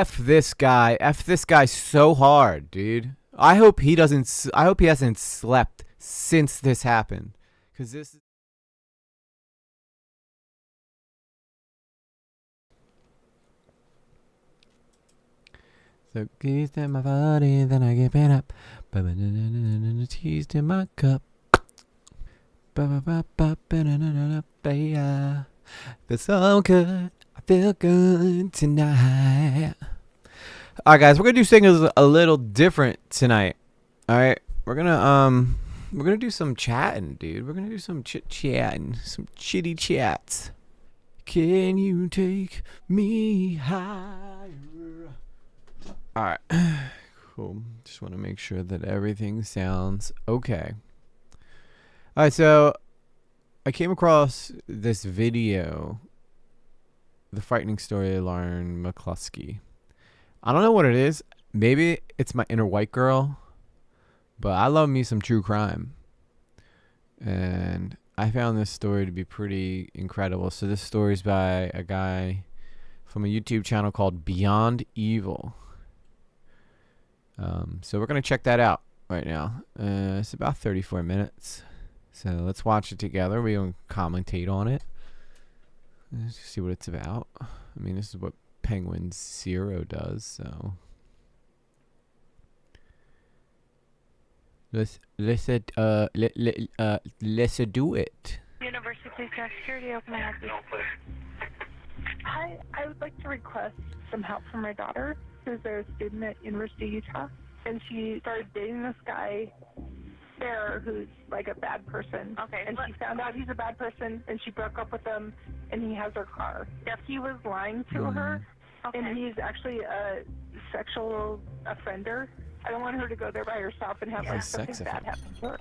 F this guy. F this guy so hard, dude. I hope he doesn't. I hope he hasn't slept since this happened, because this. So teased in my body, then I give it up. Teased in my cup. Feel so good. I feel good tonight. All right, guys, we're gonna do things a little different tonight. All right, we're gonna do some chatting, dude. We're gonna do some chatting, some chitty chats. Can you take me higher? All right, cool. Just want to make sure that everything sounds okay. All right, so I came across this video, The Frightening Story of Lauren McCluskey. I don't know what it is. Maybe it's my inner white girl, but I love me some true crime. And I found this story to be pretty incredible. So this story is by a guy from a YouTube channel called Beyond Evil. So we're going to check that out right now. It's about 34 minutes. So let's watch it together. We don't commentate on it. Let's see what it's about. I mean, this is what Penguin Zero does, so let's do it. University Police Staff Security, how can I help you? Hi, I would like to request some help from my daughter, who's a student at University of Utah, and she started dating this guy there who's like a bad person. Okay. And she found out he's a bad person, and she broke up with him, and he has her car. Yes, he was lying to her, Okay. and he's actually a sexual offender. I don't want her to go there by herself and have like something bad happen to her.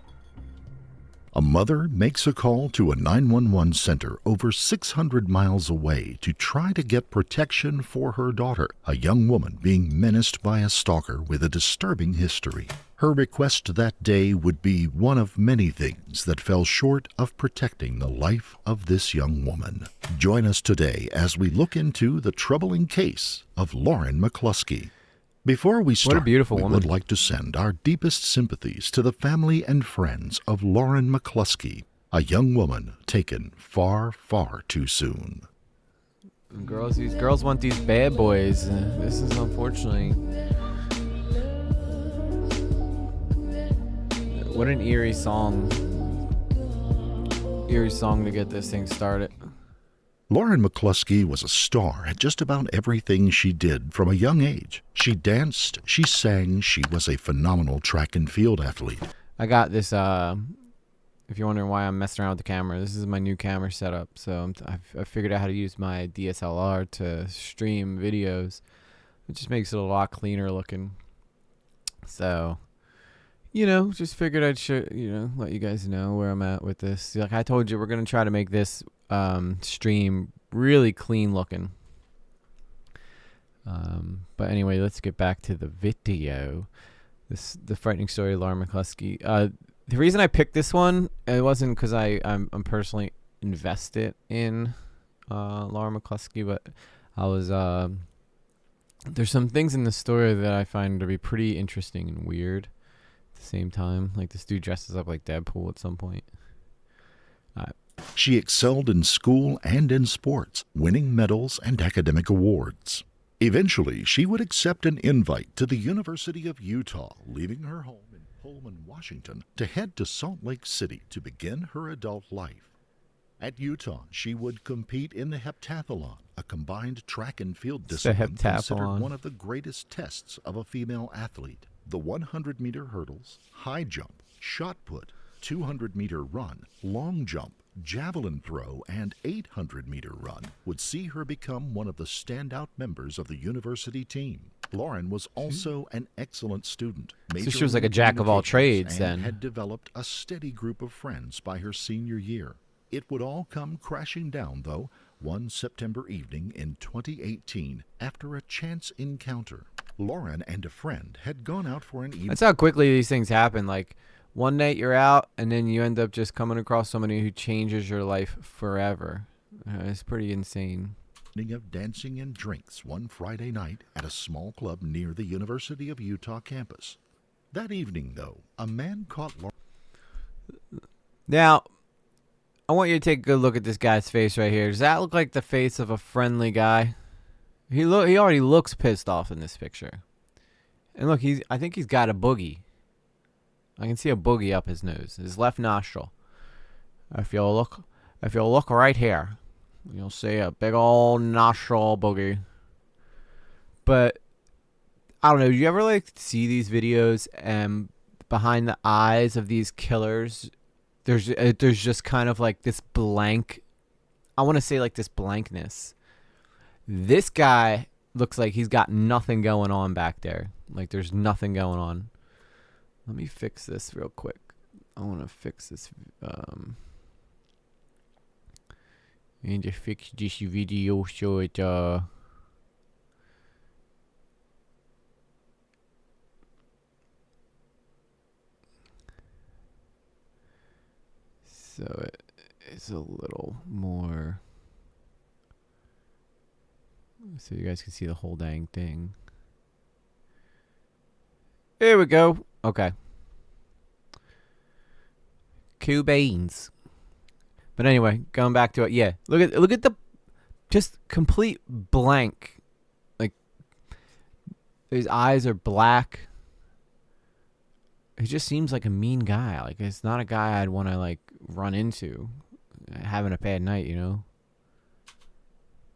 A mother makes a call to a 911 center over 600 miles away to try to get protection for her daughter, a young woman being menaced by a stalker with a disturbing history. Her request that day would be one of many things that fell short of protecting the life of this young woman. Join us today as we look into the troubling case of Lauren McCluskey. Before we start, we would like to send our deepest sympathies to the family and friends of Lauren McCluskey, a young woman taken far, far too soon. These girls want these bad boys. This is unfortunately. What an eerie song. Eerie song to get this thing started. Lauren McCluskey was a star at just about everything she did from a young age. She danced, she sang, she was a phenomenal track and field athlete. I got this, if you're wondering why I'm messing around with the camera, this is my new camera setup. So I've figured out how to use my DSLR to stream videos. It just makes it a lot cleaner looking. So, just figured I'd let you guys know where I'm at with this. Like I told you, we're going to try to make this stream really clean looking. But anyway, let's get back to the video. The Frightening Story of Lauren McCluskey. The reason I picked this one, it wasn't because I'm personally invested in Lauren McCluskey, but I was there's some things in the story that I find to be pretty interesting and weird at the same time. Like this dude dresses up like Deadpool at some point. She excelled in school and in sports, winning medals and academic awards. Eventually, she would accept an invite to the University of Utah, leaving her home in Pullman, Washington, to head to Salt Lake City to begin her adult life. At Utah, she would compete in the heptathlon, a combined track and field discipline considered one of the greatest tests of a female athlete. The 100-meter hurdles, high jump, shot put, 200-meter run, long jump, javelin throw, and 800-meter run would see her become one of the standout members of the university team. Lauren was also an excellent student. So she was like a jack of all trades then. Had developed a steady group of friends by her senior year. It would all come crashing down, though, one September evening in 2018 after a chance encounter. Lauren and a friend had gone out for an evening. That's how quickly these things happen. Like, one night you're out, and then you end up just coming across somebody who changes your life forever. It's pretty insane. of dancing and drinks one Friday night at a small club near the University of Utah campus. That evening, though, a man caught Lauren. Now, I want you to take a good look at this guy's face right here. Does that look like the face of a friendly guy? He already looks pissed off in this picture. And look, I think he's got a boogie. I can see a boogie up his nose, his left nostril. If you'll look right here, you'll see a big old nostril boogie. But I don't know. Do you ever like see these videos and behind the eyes of these killers, there's just kind of like this blank. I want to say like this blankness. This guy looks like he's got nothing going on back there. Like there's nothing going on. Let me fix this real quick. I want to fix this. And to fix this video so it so it's a little more, so you guys can see the whole dang thing. Here we go. Okay. Cool beans. But anyway, going back to it. Yeah, look at the just complete blank. Like his eyes are black. He just seems like a mean guy. Like it's not a guy I'd want to like run into having a bad night, you know.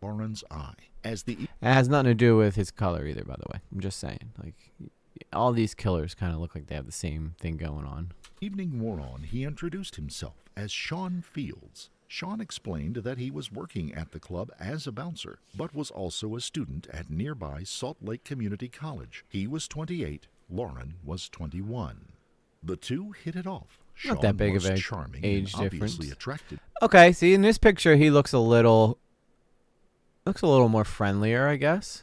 Lauren's eye as the It has nothing to do with his color either, by the way. I'm just saying. Like all these killers kind of look like they have the same thing going on. evening wore on, he introduced himself as Sean Fields. Sean explained that he was working at the club as a bouncer, but was also a student at nearby Salt Lake Community College. He was 28, Lauren was 21. The two hit it off. Not that big was of a charming age and obviously difference. attracted Okay, see in this picture he looks a little more friendlier, I guess.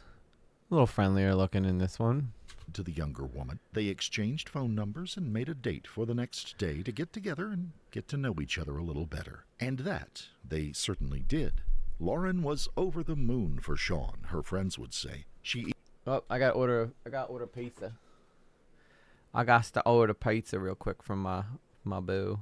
A little friendlier looking in this one. to the younger woman. They exchanged phone numbers and made a date for the next day to get together and get to know each other a little better. And that they certainly did. Lauren was over the moon for Sean, her friends would say. Oh, I got order pizza. I got to order pizza real quick from my boo.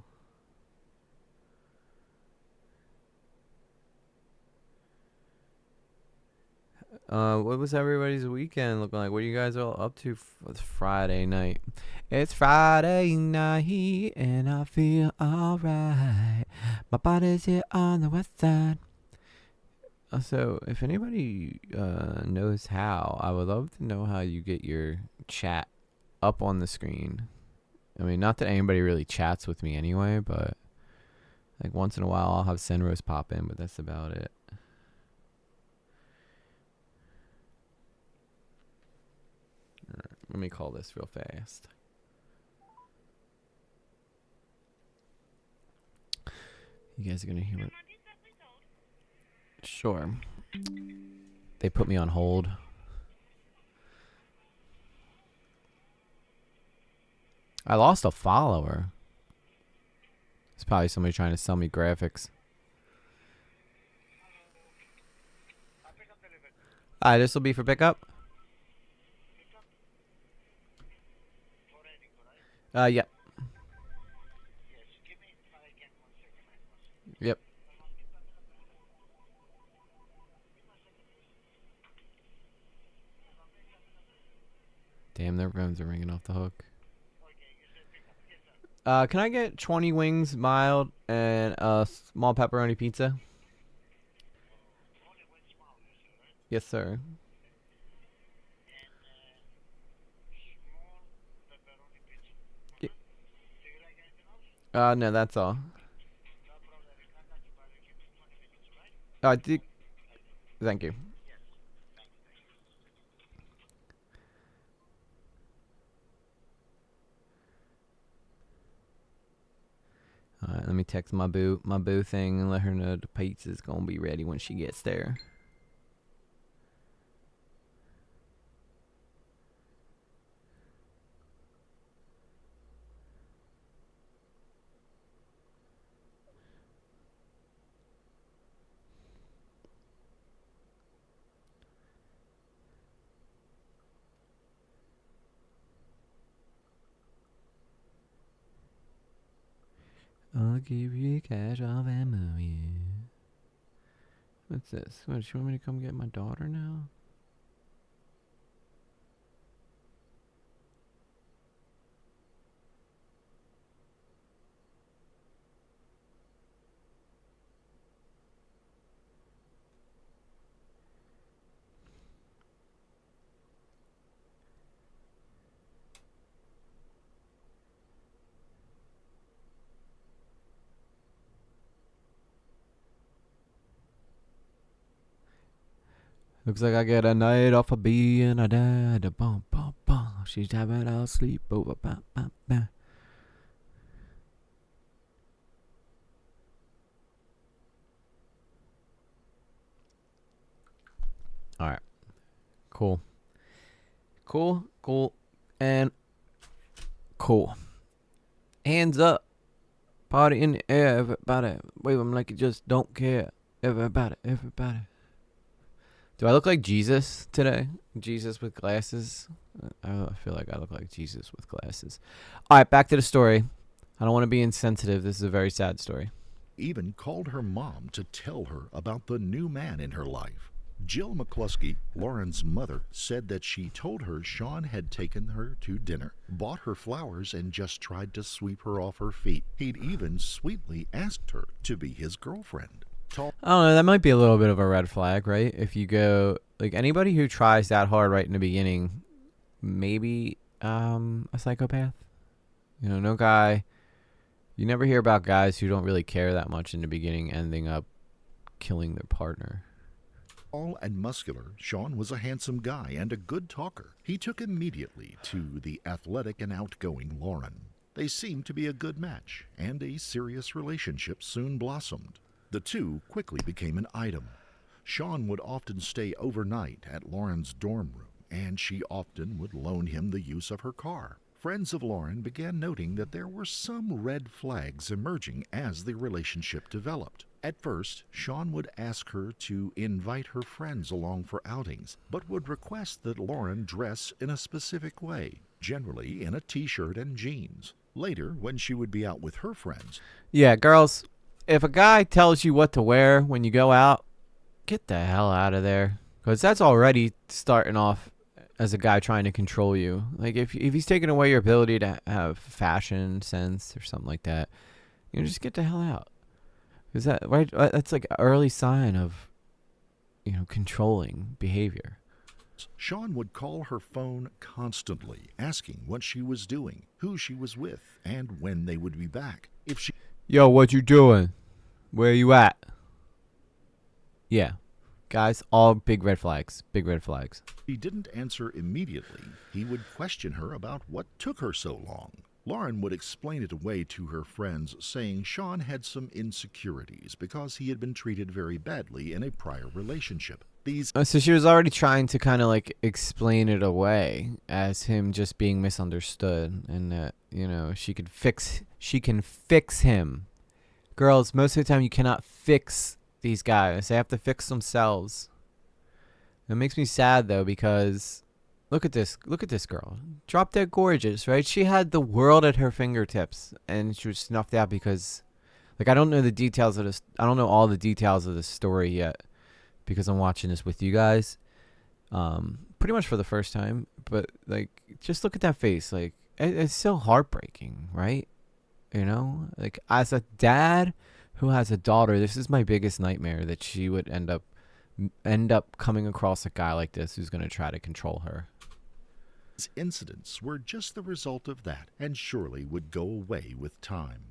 What was everybody's weekend looking like? What are you guys all up to for Friday night? It's Friday night and I feel alright. My body's here on the west side. So, if anybody knows how, I would love to know how you get your chat up on the screen. I mean, not that anybody really chats with me anyway, but like once in a while I'll have Senrose pop in, but that's about it. Alright, let me call this real fast. You guys are gonna hear it. Sure. They put me on hold. I lost a follower. It's probably somebody trying to sell me graphics. Alright, this will be for pickup. Yep. Yep. Damn, their phones are ringing off the hook. Can I get 20 wings mild and a small pepperoni pizza? Yes, sir. No, that's all. Thank you. Alright, let me text my boo thing and let her know the pizza's gonna be ready when she gets there. I'll give you cash off ammo, yeah. What's this? What, you want me to come get my daughter now? Looks like I get a night off of being a dad. A bum, bum, bum. She's having a sleepover. Bum, bum, bum. All right. Cool. Cool, and cool. Hands up. Party in the air, everybody. Wave them like you just don't care. Everybody. Do I look like Jesus today? Jesus with glasses? I feel like I look like Jesus with glasses. All right, back to the story. I don't want to be insensitive. This is a very sad story. Even called her mom to tell her about the new man in her life. Jill McCluskey, Lauren's mother, said that she told her Sean had taken her to dinner, bought her flowers, and just tried to sweep her off her feet. He'd even sweetly asked her to be his girlfriend. I don't know. That might be a little bit of a red flag, right? If you go, like, anybody who tries that hard right in the beginning, maybe a psychopath. You know, no guy. You never hear about guys who don't really care that much in the beginning ending up killing their partner. Tall and muscular, Sean was a handsome guy and a good talker. He took immediately to the athletic and outgoing Lauren. They seemed to be a good match, and a serious relationship soon blossomed. The two quickly became an item. Sean would often stay overnight at Lauren's dorm room, and she often would loan him the use of her car. Friends of Lauren began noting that there were some red flags emerging as the relationship developed. At first, Sean would ask her to invite her friends along for outings, but would request that Lauren dress in a specific way, generally in a t-shirt and jeans. Later, when she would be out with her friends... Yeah, girls, if a guy tells you what to wear when you go out, get the hell out of there. Because that's already starting off as a guy trying to control you. Like, if he's taking away your ability to have fashion sense or something like that, you know, just get the hell out. Is that right? That's like an early sign of, you know, controlling behavior. Sean would call her phone constantly, asking what she was doing, who she was with, and when they would be back. If she... Yo, what you doing? Where you at? Yeah. Guys, all big red flags. Big red flags. If he didn't answer immediately, he would question her about what took her so long. Lauren would explain it away to her friends, saying Sean had some insecurities because he had been treated very badly in a prior relationship. So she was already trying to kind of like explain it away as him just being misunderstood, and that, you know, she can fix him. Girls, most of the time you cannot fix these guys. They have to fix themselves. It makes me sad though, because look at this girl. Drop dead gorgeous, right? She had the world at her fingertips, and she was snuffed out because, like, I don't know the details of this. I don't know all the details of the story yet, because I'm watching this with you guys, pretty much for the first time. But like, just look at that face. Like, it's so heartbreaking, right? You know, like, as a dad who has a daughter, this is my biggest nightmare, that she would end up coming across a guy like this who's going to try to control her. These incidents were just the result of that, and surely would go away with time.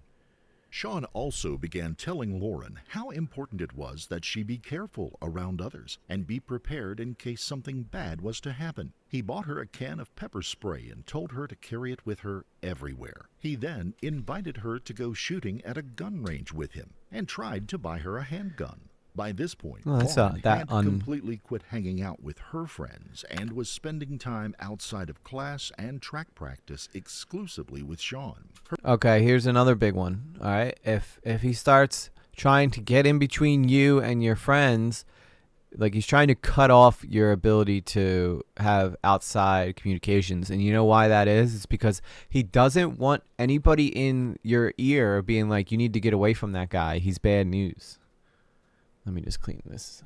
Sean also began telling Lauren how important it was that she be careful around others and be prepared in case something bad was to happen. He bought her a can of pepper spray and told her to carry it with her everywhere. He then invited her to go shooting at a gun range with him and tried to buy her a handgun. By this point, Lauren had completely quit hanging out with her friends and was spending time outside of class and track practice exclusively with Sean. Okay, here's another big one. All right, if he starts trying to get in between you and your friends, Like, he's trying to cut off your ability to have outside communications. And you know why that is? It's because he doesn't want anybody in your ear being like, you need to get away from that guy. He's bad news. Let me just clean this.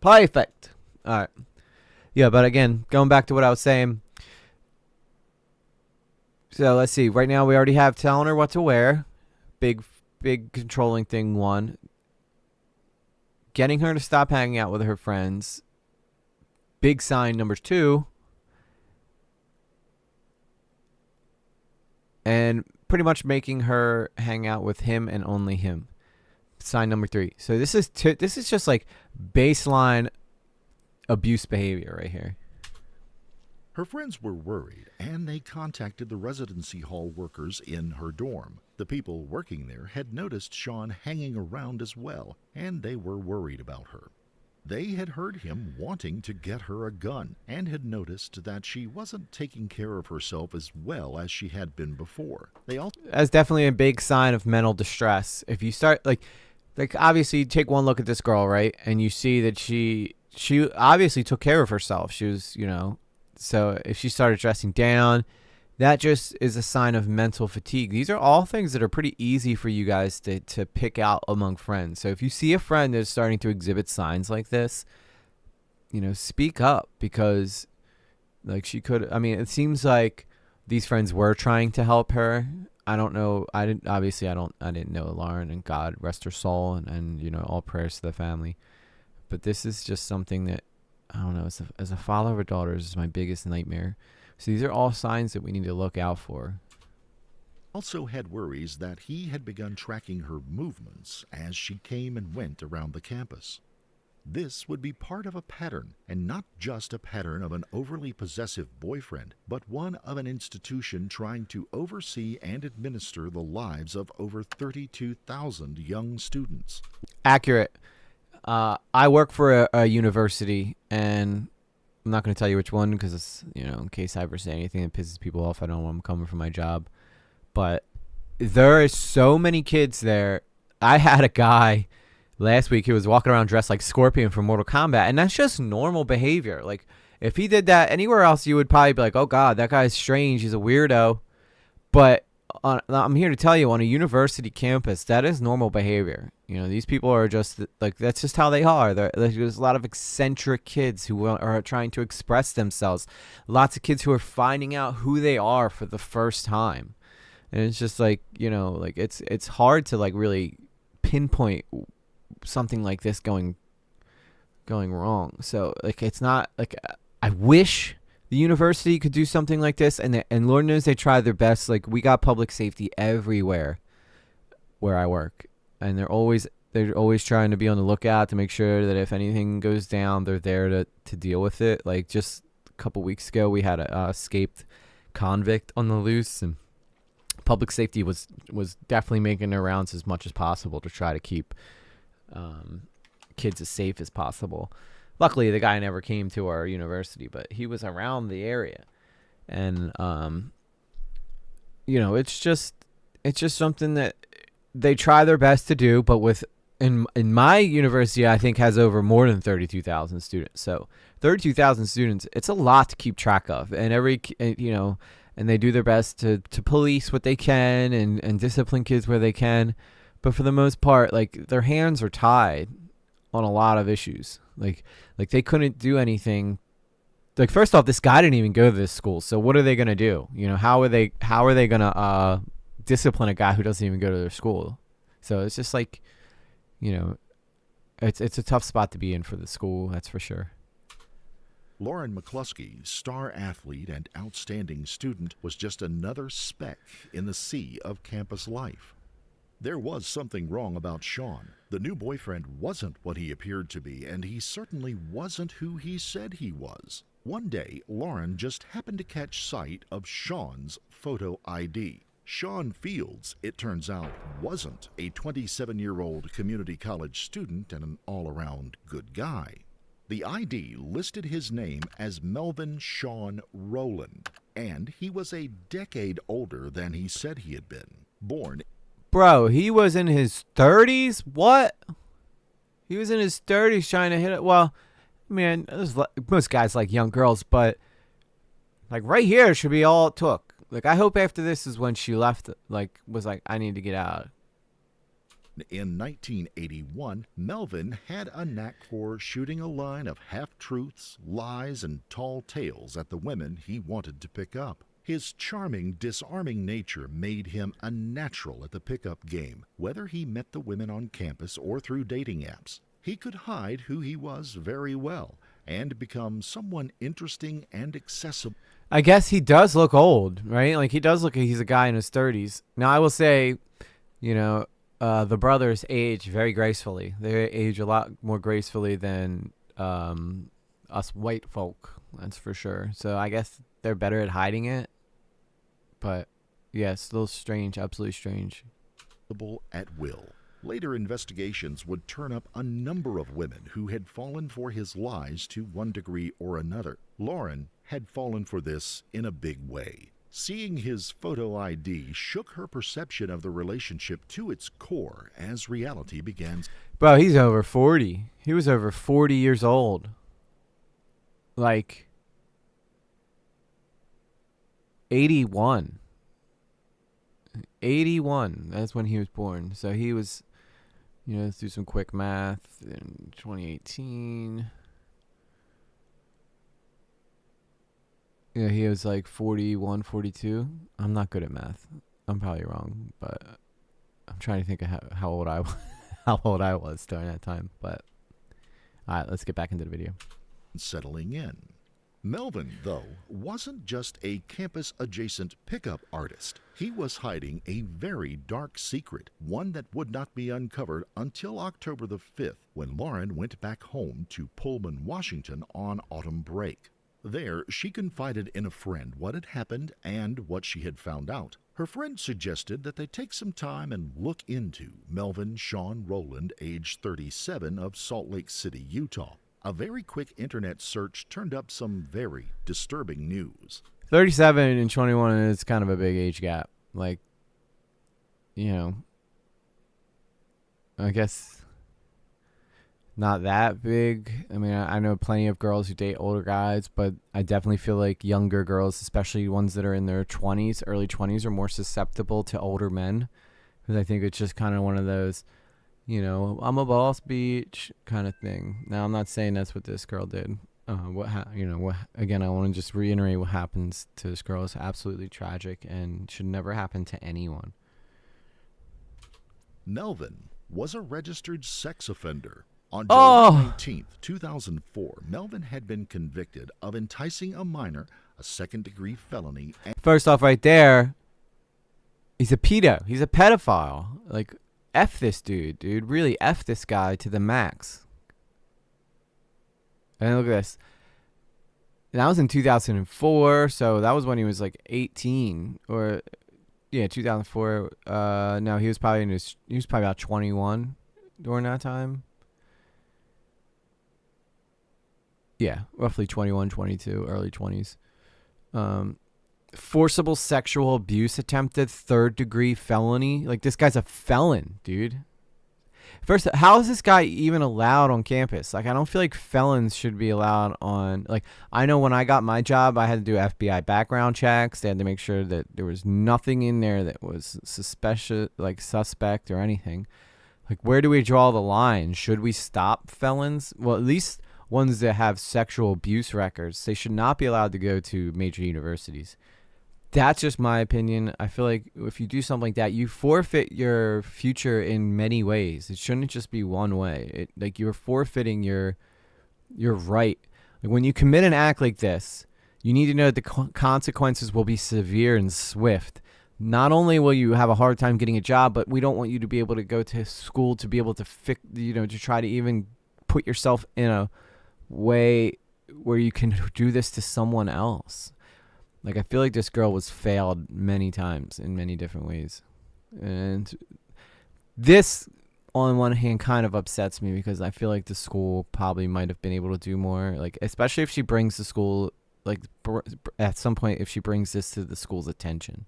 Perfect. All right. Yeah, but again, going back to what I was saying. So let's see. Right now, we already have telling her what to wear. Big controlling thing one. Getting her to stop hanging out with her friends. Big sign number 2. And pretty much making her hang out with him and only him. Sign number 3. So this is just like baseline abuse behavior right here. Her friends were worried, and they contacted the residency hall workers in her dorm. The people working there had noticed Sean hanging around as well, and they were worried about her. They had heard him wanting to get her a gun, and had noticed that she wasn't taking care of herself as well as she had been before. That's definitely a big sign of mental distress. If you start, like obviously you take one look at this girl, right? And you see that she obviously took care of herself. She was, so if she started dressing down, that just is a sign of mental fatigue. These are all things that are pretty easy for you guys to pick out among friends. So if you see a friend that's starting to exhibit signs like this, speak up, because like she could, it seems like these friends were trying to help her. I don't know. I didn't know Lauren, and God rest her soul, and all prayers to the family. But this is just something that, I don't know, as a father of a daughter, this is my biggest nightmare. So these are all signs that we need to look out for. Also had worries that he had begun tracking her movements as she came and went around the campus. This would be part of a pattern, and not just a pattern of an overly possessive boyfriend, but one of an institution trying to oversee and administer the lives of over 32,000 young students. Accurate. I work for a university, and I'm not going to tell you which one, because it's, in case I ever say anything that pisses people off, I don't want them coming for my job. But there is so many kids there. I had a guy last week who was walking around dressed like Scorpion from Mortal Kombat, and that's just normal behavior. Like, if he did that anywhere else, you would probably be like, oh God, that guy's strange, he's a weirdo. But I'm here to tell you, on a university campus, that is normal behavior. These people are just like, that's just how they are. There's a lot of eccentric kids who are trying to express themselves. Lots of kids who are finding out who they are for the first time. And it's just like, it's hard to like really pinpoint something like this going wrong. So like, it's not like, I wish the university could do something like this, and Lord knows they try their best. Like, we got public safety everywhere where I work, and they're always trying to be on the lookout to make sure that if anything goes down, they're there to deal with it. Like, just a couple weeks ago, we had a escaped convict on the loose, and public safety was definitely making their rounds as much as possible to try to keep kids as safe as possible. Luckily, the guy never came to our university, but he was around the area. And, it's just something that they try their best to do. But in my university, I think has over more than 32,000 students. So 32,000 students, it's a lot to keep track of. And and they do their best to police what they can and discipline kids where they can. But for the most part, like, their hands are tied on a lot of issues. Like they couldn't do anything. Like, first off, this guy didn't even go to this school. So what are they going to do? How are they going to discipline a guy who doesn't even go to their school? So it's just like, it's a tough spot to be in for the school. That's for sure. Lauren McCluskey, star athlete and outstanding student, was just another speck in the sea of campus life. There was something wrong about Sean. The new boyfriend wasn't what he appeared to be, and he certainly wasn't who he said he was. One day, Lauren just happened to catch sight of Sean's photo ID. Sean Fields, it turns out, wasn't a 27-year-old community college student and an all-around good guy. The ID listed his name as Melvin Sean Rowland, and he was a decade older than he said he had been. Born Bro, he was in his 30s? What? He was in his 30s trying to hit it. Well, man, most guys like young girls, but like right here should be all it took. Like, I hope after this is when she left, like, was like, I need to get out. In 1981, Melvin had a knack for shooting a line of half-truths, lies, and tall tales at the women he wanted to pick up. His charming, disarming nature made him a natural at the pickup game, whether he met the women on campus or through dating apps. He could hide who he was very well and become someone interesting and accessible. I guess he does look old, right? Like, he does look like he's a guy in his 30s. Now, I will say, you know, the brothers age very gracefully. They age a lot more gracefully than us white folk, that's for sure. So I guess they're better at hiding it. But, yeah, still strange, absolutely strange. At will. Later investigations would turn up a number of women who had fallen for his lies to one degree or another. Lauren had fallen for this in a big way. Seeing his photo ID shook her perception of the relationship to its core as reality began. Bro, he's over 40. He was over 40 years old. Like, 81. 81. That's when he was born. So he was, let's do some quick math. In 2018. Yeah, he was like 41, 42. I'm not good at math. I'm probably wrong, but I'm trying to think of how old I how old I was during that time. But all right, let's get back into the video. Settling in. Melvin, though, wasn't just a campus-adjacent pickup artist. He was hiding a very dark secret, one that would not be uncovered until October the 5th, when Lauren went back home to Pullman, Washington on autumn break. There, she confided in a friend what had happened and what she had found out. Her friend suggested that they take some time and look into Melvin Sean Rowland, age 37, of Salt Lake City, Utah. A very quick internet search turned up some very disturbing news. 37 and 21 is kind of a big age gap. Like, I guess not that big. I mean, I know plenty of girls who date older guys, but I definitely feel like younger girls, especially ones that are in their 20s, early 20s, are more susceptible to older men. Because I think it's just kind of one of those, I'm a boss beach kind of thing. Now, I'm not saying that's what this girl did. Again, I want to just reiterate what happens to this girl is absolutely tragic and should never happen to anyone. Melvin was a registered sex offender. On July 19th, 2004, Melvin had been convicted of enticing a minor, a second-degree felony. First off, right there, he's a pedo. He's a pedophile. Like, F this dude. Really F this guy to the max. And look at this. And that was in 2004, so that was when he was like 18. Or, yeah, 2004. No, he was probably about 21 during that time. Yeah, roughly 21, 22, early 20s. Forcible sexual abuse attempted, third-degree felony. Like, this guy's a felon, dude. First, how is this guy even allowed on campus? Like, I don't feel like felons should be allowed on... Like, I know when I got my job, I had to do FBI background checks. They had to make sure that there was nothing in there that was suspect or anything. Like, where do we draw the line? Should we stop felons? Well, at least ones that have sexual abuse records, they should not be allowed to go to major universities. That's just my opinion. I feel like if you do something like that, you forfeit your future in many ways. It shouldn't just be one way. You're forfeiting your right. Like, when you commit an act like this, you need to know that the consequences will be severe and swift. Not only will you have a hard time getting a job, but we don't want you to be able to go to school to be able to to try to even put yourself in a way where you can do this to someone else. Like, I feel like this girl was failed many times in many different ways. And this, on one hand, kind of upsets me because I feel like the school probably might have been able to do more. Like, especially if she brings the school, like, at some point, if she brings this to the school's attention.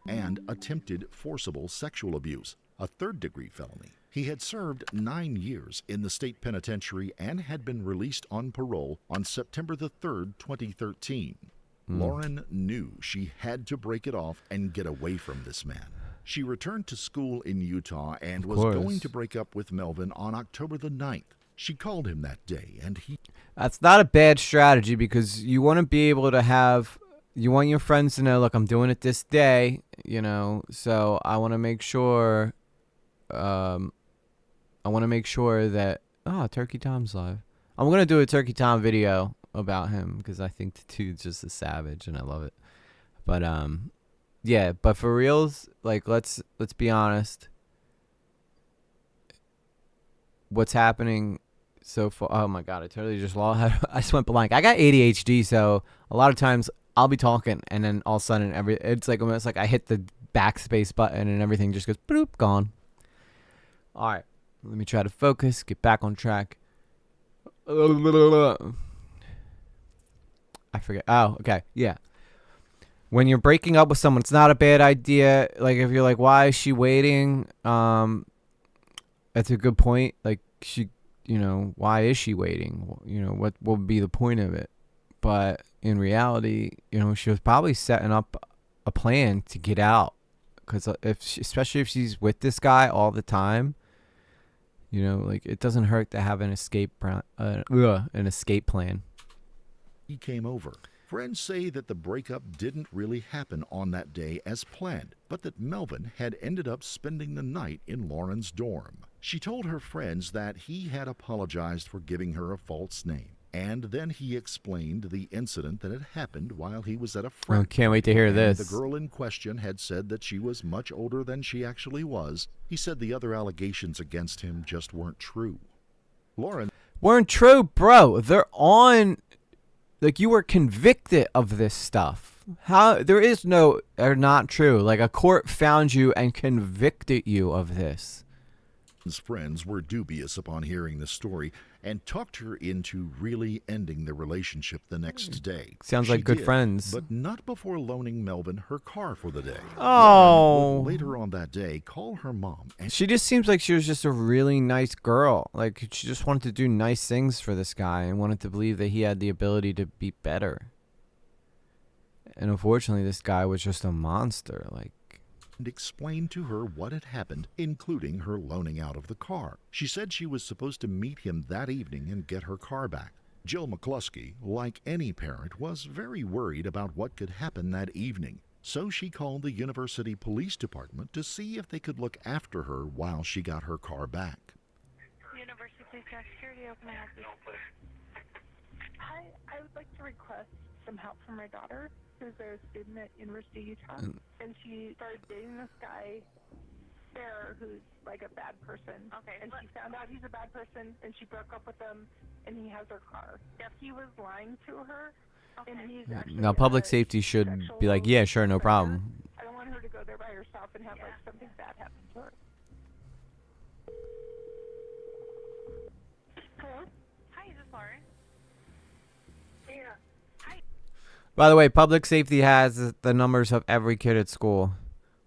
and attempted forcible sexual abuse, a third-degree felony. He had served 9 years in the state penitentiary and had been released on parole on September the 3rd, 2013. Lauren knew she had to break it off and get away from this man. She returned to school in Utah and was going to break up with Melvin on October the 9th. She called him that day, and he... That's not a bad strategy, because you want to be able to have... You want your friends to know, look, I'm doing it this day, you know, so I want to make sure... I want to make sure that... Oh, Turkey Tom's live. I'm going to do a Turkey Tom video about him, because I think the dude's just a savage, and I love it. But, yeah, but for reals, like, let's be honest. What's happening so far? Oh my god, I totally just lost. I just went blank. I got ADHD, so a lot of times I'll be talking, and then all of a sudden, it's like I hit the backspace button, and everything just goes bloop, gone. All right, let me try to focus, get back on track. I forget. Oh, okay, yeah. When you're breaking up with someone, it's not a bad idea. Like, if you're like, why is she waiting? That's a good point. Like, why is she waiting? What will be the point of it? But in reality, she was probably setting up a plan to get out. Because especially if she's with this guy all the time, like, it doesn't hurt to have an escape plan. He came over. Friends say that the breakup didn't really happen on that day as planned, but that Melvin had ended up spending the night in Lauren's dorm. She told her friends that he had apologized for giving her a false name, and then he explained the incident that had happened while he was at a friend. I can't wait to hear this. The girl in question had said that she was much older than she actually was. He said the other allegations against him just weren't true. Lauren... Weren't true, bro. They're on... Like, you were convicted of this stuff. How? There is no... They're not true. Like, a court found you and convicted you of this. His friends were dubious upon hearing the story and talked her into really ending the relationship the next day. Sounds like good friends. But not before loaning Melvin her car for the day. Oh. Later on that day, call her mom. And she just seems like she was just a really nice girl. Like, she just wanted to do nice things for this guy and wanted to believe that he had the ability to be better. And unfortunately, this guy was just a monster. Like, and explained to her what had happened, including her loaning out of the car. She said she was supposed to meet him that evening and get her car back. Jill McCluskey, like any parent, was very worried about what could happen that evening, so she called the university police department to see if they could look after her while she got her car back. University Police Security, open my office. Hi, I would like to request some help from my daughter, who's a student at University of Utah, and she started dating this guy there who's like a bad person. Okay. And she found out he's a bad person, and she broke up with him, and he has her car. If he was lying to her, and he's actually now public safety should be like, yeah, sure, no problem. I don't want her to go there by herself and have like something bad happen to her. Hello? Hi, is this Lauren? Yeah. By the way, public safety has the numbers of every kid at school.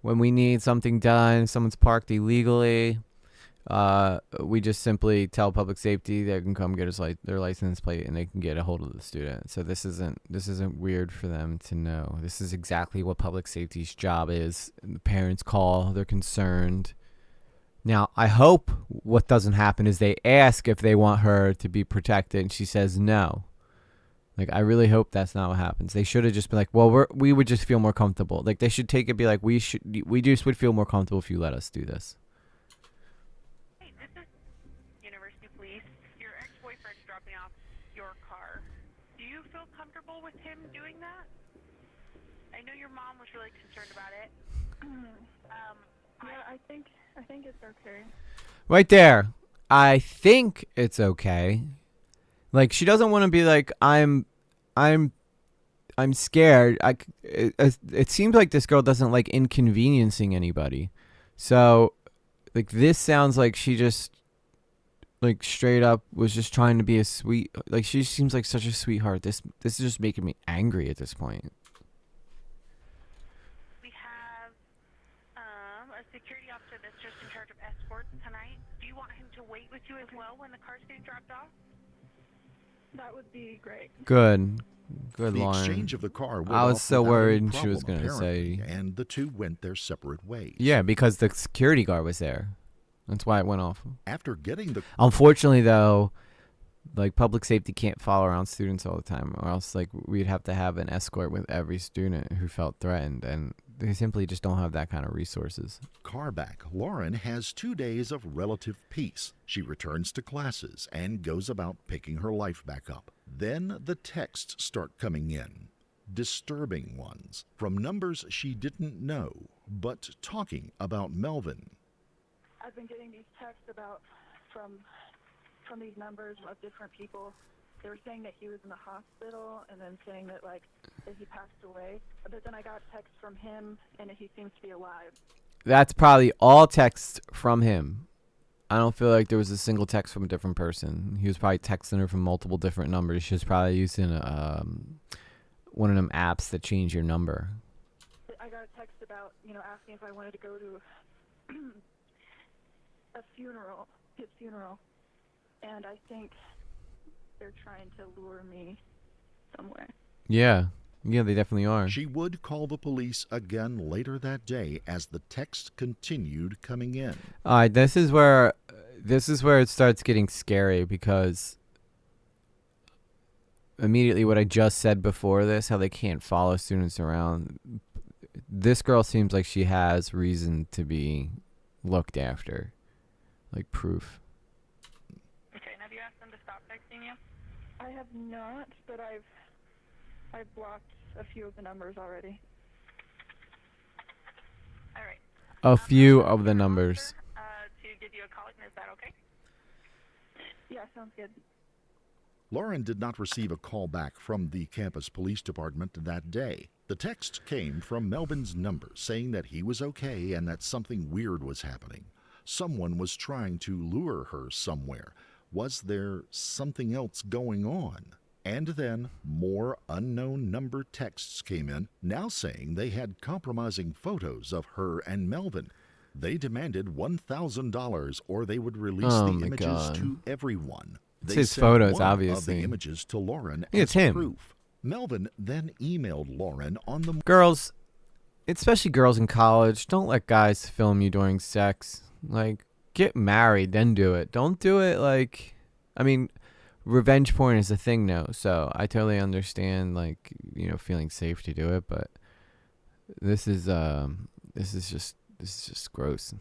When we need something done, someone's parked illegally, we just simply tell public safety they can come get their license plate and they can get a hold of the student. So this isn't weird for them to know. This is exactly what public safety's job is. The parents call, they're concerned. Now, I hope what doesn't happen is they ask if they want her to be protected and she says no. Like, I really hope that's not what happens. They should have just been like, well, we would just feel more comfortable. Like, they should take it, be like, we just would feel more comfortable if you let us do this. Hey, this is University Police. Your ex-boyfriend's dropping off your car. Do you feel comfortable with him doing that? I know your mom was really concerned about it. Yeah, I think it's okay. Right there. I think it's okay. Like, she doesn't want to be like, I'm scared. It seems like this girl doesn't like inconveniencing anybody. So, like, this sounds like she just, like, straight up was just trying to be a sweet, like, she seems like such a sweetheart. This is just making me angry at this point. We have you as well when the car's getting dropped off? That would be great. Good. Good, The Lauren. exchange of the car went I was off so without any worried she was problem, gonna say. apparently, and the two went their separate ways. Yeah, because the security guard was there. That's why it went off. After getting the Unfortunately, though, like public safety can't follow around students all the time, or else like we'd have to have an escort with every student who felt threatened, and they simply just don't have that kind of resources. car back, Lauren has 2 days of relative peace. She returns to classes and goes about picking her life back up. Then the texts start coming in. Disturbing ones from numbers she didn't know, but talking about Melvin. I've been getting these texts about from these numbers of different people. They were saying that he was in the hospital, and then saying that that he passed away. But then I got text from him, and he seems to be alive. That's probably all text from him. I don't feel like there was a single text from a different person. He was probably texting her from multiple different numbers. She was probably using one of them apps that change your number. I got a text about, asking if I wanted to go to a funeral, his funeral, and I think they're trying to lure me somewhere. Yeah, they definitely are. She would call the police again later that day as the text continued coming in. All right, this is where it starts getting scary, because immediately what I just said before this, how they can't follow students around. This girl seems like she has reason to be looked after, like proof. Okay, and have you asked them to stop texting you? I have not, but I've blocked a few of the numbers already. All right. A few of the numbers. To give you a call, is that okay? Yeah, sounds good. Lauren did not receive a call back from the campus police department that day. The text came from Melvin's number saying that he was okay and that something weird was happening. Someone was trying to lure her somewhere. Was there something else going on? And then more unknown number texts came in, now saying they had compromising photos of her and Melvin. They demanded $1,000 or they would release the images to everyone. It's They his sent photos, one obviously. of the images to Lauren Yeah, as it's him. proof. Melvin then emailed Lauren on the Girls, especially girls in college, don't let guys film you during sex. Like, get married, then do it. Don't do it revenge porn is a thing now, so I totally understand, feeling safe to do it, but this is just gross.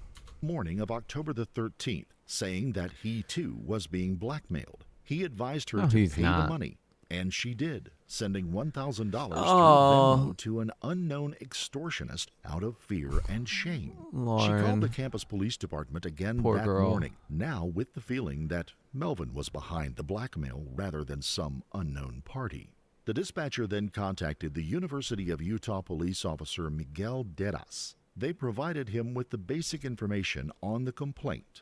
morning of October the 13th, saying that he too was being blackmailed. He advised her to pay the money, and she did, sending $1,000 through Venmo to an unknown extortionist out of fear and shame. Lauren. She called the campus police department again that morning, now with the feeling that Melvin was behind the blackmail rather than some unknown party. The dispatcher then contacted the University of Utah police officer Miguel Deras. They provided him with the basic information on the complaint.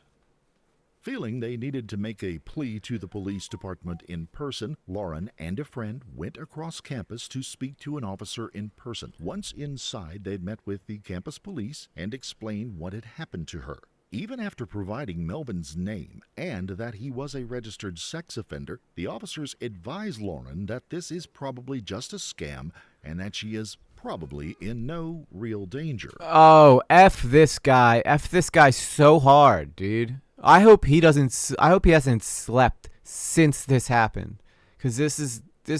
Feeling they needed to make a plea to the police department in person, Lauren and a friend went across campus to speak to an officer in person. Once inside, they'd met with the campus police and explained what had happened to her. Even after providing Melvin's name and that he was a registered sex offender, the officers advised Lauren that this is probably just a scam and that she is probably in no real danger. Oh, F this guy. F this guy so hard, dude. I hope he hasn't slept since this happened, because this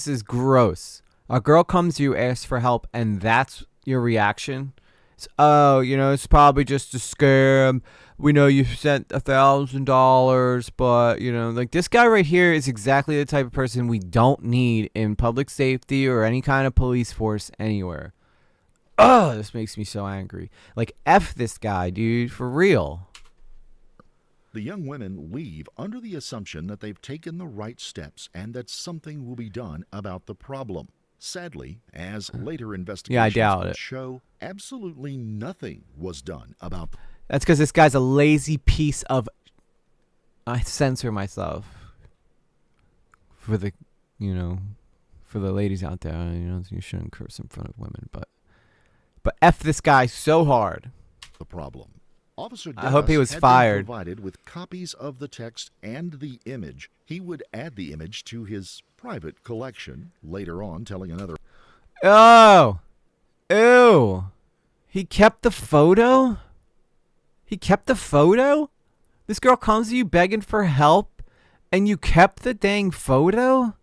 is gross. A girl comes to you, asks for help, and that's your reaction. It's probably just a scam. We know you sent $1,000, but this guy right here is exactly the type of person we don't need in public safety or any kind of police force anywhere. This makes me so angry. F this guy, dude, for real. The young women leave under the assumption that they've taken the right steps and that something will be done about the problem. Sadly, as later investigations would show, absolutely nothing was done about the That's because this guy's a lazy piece of... I censor myself. For the ladies out there, you shouldn't curse in front of women, but F this guy so hard. problem. Officer I hope he Dennis was had fired. been provided with copies of the text and the image. He would add the image to his private collection, later on telling another. Oh, ew. He kept the photo? He kept the photo? This girl comes to you begging for help, and you kept the dang photo?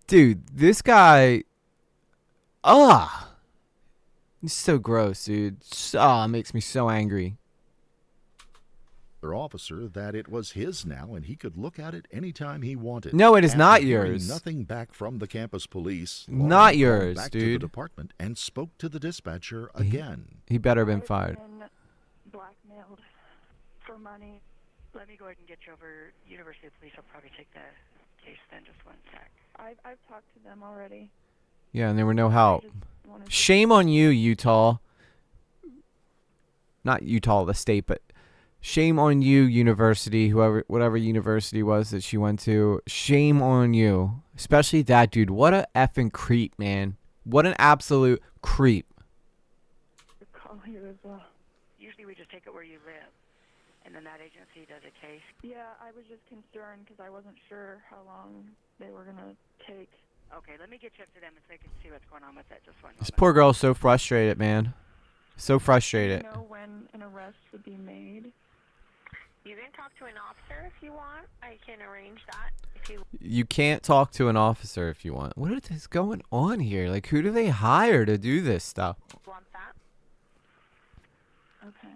Dude, this guy... He's so gross, dude. It makes me so angry. Officer that it was his now and he could look at it anytime he wanted. No, it is After not hearing yours. nothing back from the campus police. Not Lauren called yours, back to the dude. department and spoke to the dispatcher again. He better have been I've fired. been blackmailed for money. Let me go ahead and get you over. University Police will probably take the case then. Just one sec. I've talked to them already. Yeah, and there were no I help. just wanted to- Shame on you, Utah. Not Utah, the state, but shame on you, university, whatever university was that she went to. Shame on you. Especially that dude. What a effing creep, man. What an absolute creep. call you as well. Usually we just take it where you live, and then that agency does a case. Yeah, I was just concerned because I wasn't sure how long they were going to take. Okay, let me get you up to them so they can see what's going on with it. Just one This moment. poor girl's so frustrated, man. So frustrated. Do you know when an arrest would be made? You can talk to an officer if you want. I can arrange that if you You can't talk to an officer if you want. What is going on here? Like, who do they hire to do this stuff? want that. Okay.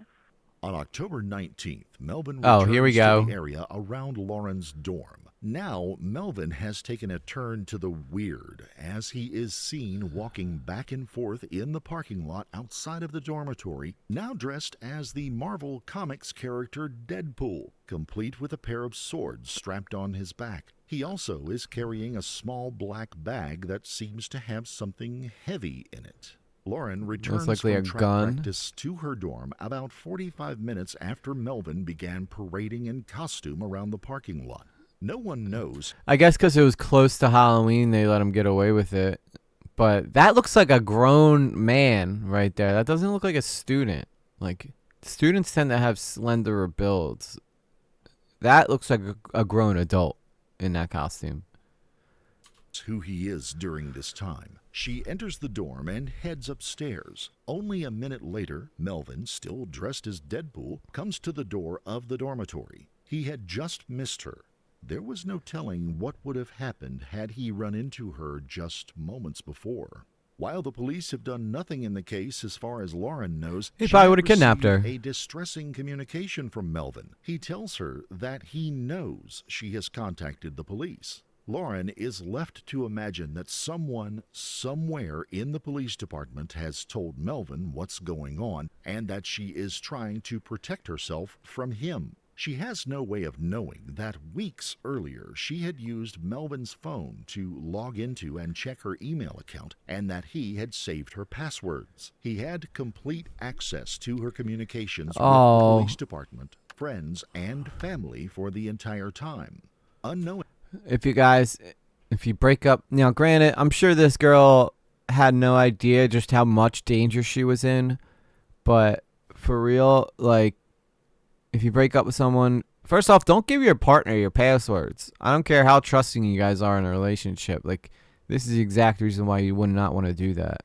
On October 19th, Melvin Oh, here we returns go. to the area around Lauren's dorm. Now, Melvin has taken a turn to the weird as he is seen walking back and forth in the parking lot outside of the dormitory, now dressed as the Marvel Comics character Deadpool, complete with a pair of swords strapped on his back. He also is carrying a small black bag that seems to have something heavy in it. Lauren returns likely from a track gun. practice to her dorm about 45 minutes after Melvin began parading in costume around the parking lot. No one knows. I guess because it was close to Halloween, they let him get away with it. But that looks like a grown man right there. That doesn't look like a student. Like, students tend to have slenderer builds. That looks like a grown adult in that costume. Who he is during this time. She enters the dorm and heads upstairs. Only a minute later, Melvin, still dressed as Deadpool, comes to the door of the dormitory. He had just missed her. There was no telling what would have happened had he run into her just moments before. While the police have done nothing in the case as far as Lauren knows, He she probably had would have kidnapped her. received a distressing communication from Melvin. He tells her that he knows she has contacted the police. Lauren is left to imagine that someone, somewhere in the police department has told Melvin what's going on and that she is trying to protect herself from him. She has no way of knowing that weeks earlier she had used Melvin's phone to log into and check her email account and that he had saved her passwords. He had complete access to her communications with the police department, friends, and family for the entire time. Unknowing. If you break up, now granted, I'm sure this girl had no idea just how much danger she was in, but for real, like, if you break up with someone, first off, don't give your partner your passwords. I don't care how trusting you guys are in a relationship. Like, this is the exact reason why you would not want to do that.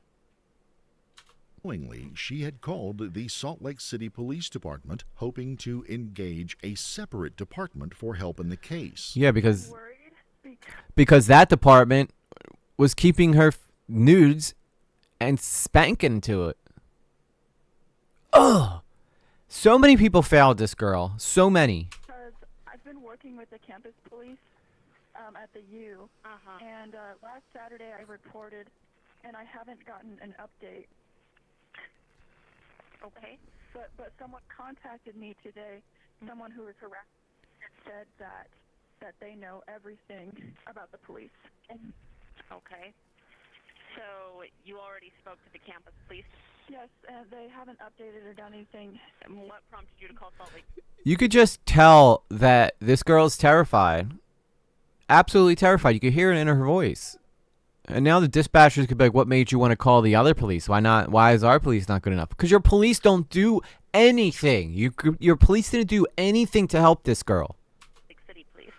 Unknowingly, she had called the Salt Lake City Police Department, hoping to engage a separate department for help in the case. Yeah, because Worried? that department was keeping her nudes and spanking to it. Ugh. So many people failed this girl. So many. Because I've been working with the campus police at the U, and last Saturday I reported, and I haven't gotten an update. Okay. But someone contacted me today, someone who was harassed, and said that they know everything about the police. And Okay. So you already spoke to the campus police. yes, they haven't updated or done anything. And what prompted you to call Salt Lake? You could just tell that this girl's terrified. Absolutely terrified. You could hear it in her voice. And now the dispatchers could be like, what made you want to call the other police? Why not? Why is our police not good enough? Because your police don't do anything. Your police didn't do anything to help this girl. Lake City Police.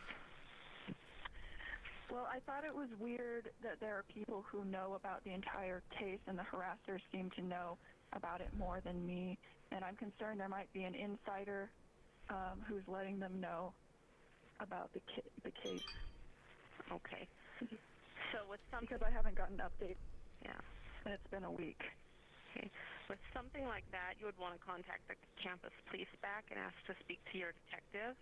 Well, I thought it was weird that there are people who know about the entire case and the harassers seem to know about it more than me. And I'm concerned there might be an insider who's letting them know about the case. Okay. So with something, Because I haven't gotten an update, yeah. and it's been a week. Okay. With something like that, you would want to contact the campus police back and ask to speak to your detective.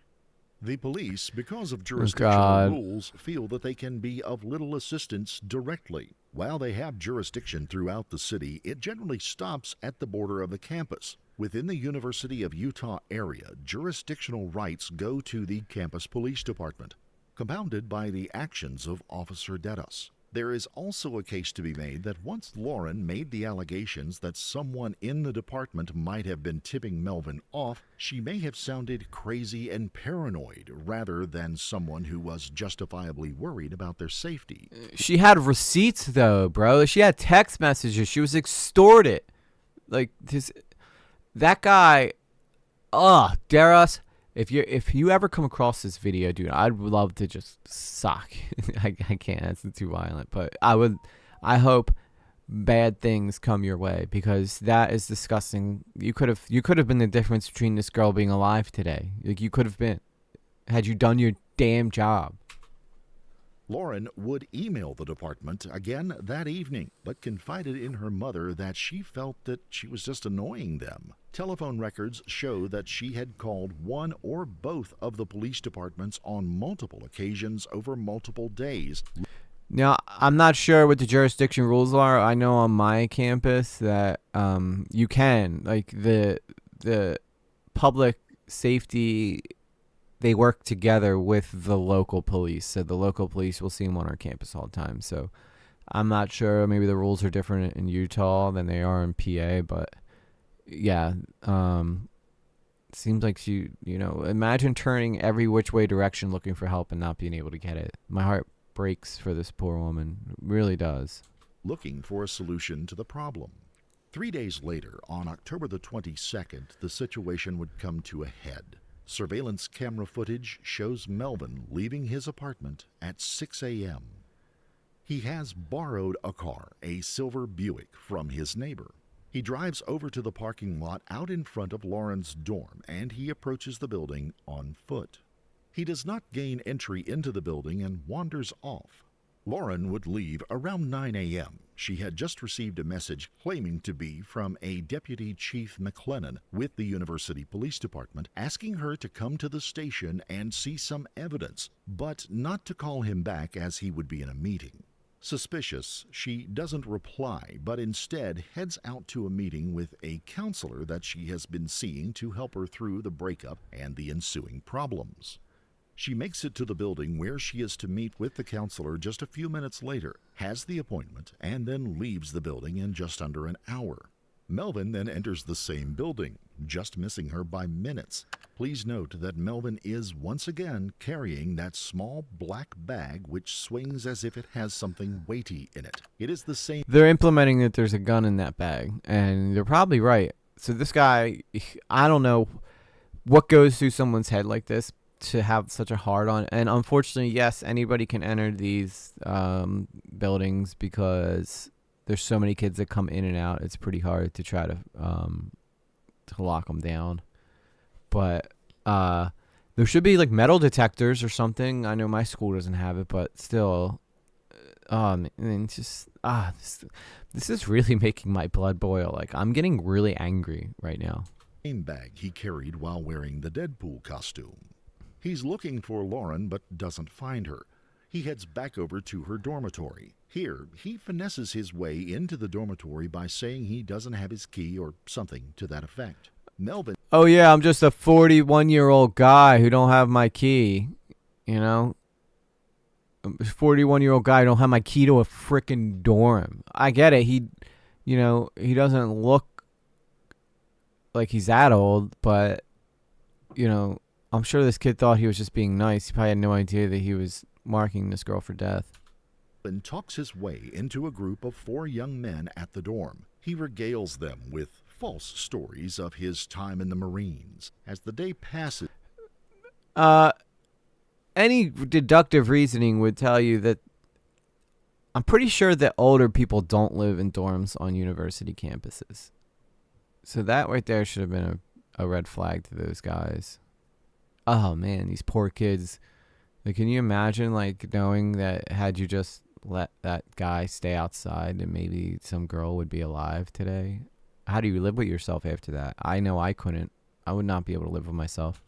The police, because of God. jurisdictional rules, feel that they can be of little assistance directly. While they have jurisdiction throughout the city, it generally stops at the border of the campus. Within the University of Utah area, jurisdictional rights go to the campus police department, compounded by the actions of Officer Dedas. There is also a case to be made that once Lauren made the allegations that someone in the department might have been tipping Melvin off, she may have sounded crazy and paranoid rather than someone who was justifiably worried about their safety. She had receipts though, bro. She had text messages. She was extorted. Like that guy. Dare us. If you ever come across this video, dude, I'd love to just sock. I can't. It's too violent. But I hope bad things come your way because that is disgusting. You could have been the difference between this girl being alive today. Like you could have been, had you done your damn job. Lauren would email the department again that evening, but confided in her mother that she felt that she was just annoying them. Telephone records show that she had called one or both of the police departments on multiple occasions over multiple days. Now, I'm not sure what the jurisdiction rules are. I know on my campus that you can, like the public safety, they work together with the local police. So the local police will see them on our campus all the time. So I'm not sure. Maybe the rules are different in Utah than they are in PA. But yeah, seems like imagine turning every which way direction looking for help and not being able to get it. My heart breaks for this poor woman. It really does. Looking for a solution to the problem. 3 days later, on October the 22nd, the situation would come to a head. Surveillance camera footage shows Melvin leaving his apartment at 6 a.m. He has borrowed a car, a silver Buick, from his neighbor. He drives over to the parking lot out in front of Lauren's dorm, and he approaches the building on foot. He does not gain entry into the building and wanders off. Lauren would leave around 9 a.m. She had just received a message claiming to be from a Deputy Chief McLennan with the University Police Department, asking her to come to the station and see some evidence, but not to call him back as he would be in a meeting. Suspicious, she doesn't reply, but instead heads out to a meeting with a counselor that she has been seeing to help her through the breakup and the ensuing problems. She makes it to the building where she is to meet with the counselor just a few minutes later, has the appointment, and then leaves the building in just under an hour. Melvin then enters the same building, just missing her by minutes. Please note that Melvin is once again carrying that small black bag which swings as if it has something weighty in it. It is the same. They're implementing that there's a gun in that bag, and they're probably right. So this guy, I don't know what goes through someone's head like this to have such a hard on. And unfortunately, yes, anybody can enter these buildings because there's so many kids that come in and out. It's pretty hard to try to lock them down. But there should be like metal detectors or something. I know my school doesn't have it, but still, this is really making my blood boil. Like I'm getting really angry right now. Same bag he carried while wearing the Deadpool costume. He's looking for Lauren but doesn't find her. He heads back over to her dormitory. Here, he finesses his way into the dormitory by saying he doesn't have his key or something to that effect. Melvin. Oh yeah, I'm just a 41-year-old guy who don't have my key. You know, I'm a 41-year-old guy who don't have my key to a freaking dorm. I get it. He doesn't look like he's that old, but I'm sure this kid thought he was just being nice. He probably had no idea that he was marking this girl for death. Talks his way into a group of 4 young men at the dorm. He regales them with false stories of his time in the Marines. As the day passes, Any deductive reasoning would tell you that I'm pretty sure that older people don't live in dorms on university campuses. So that right there should have been a red flag to those guys. Oh man, these poor kids. Like, can you imagine, like, knowing that had you just let that guy stay outside and maybe some girl would be alive today? How do you live with yourself after that? I know I couldn't. I would not be able to live with myself.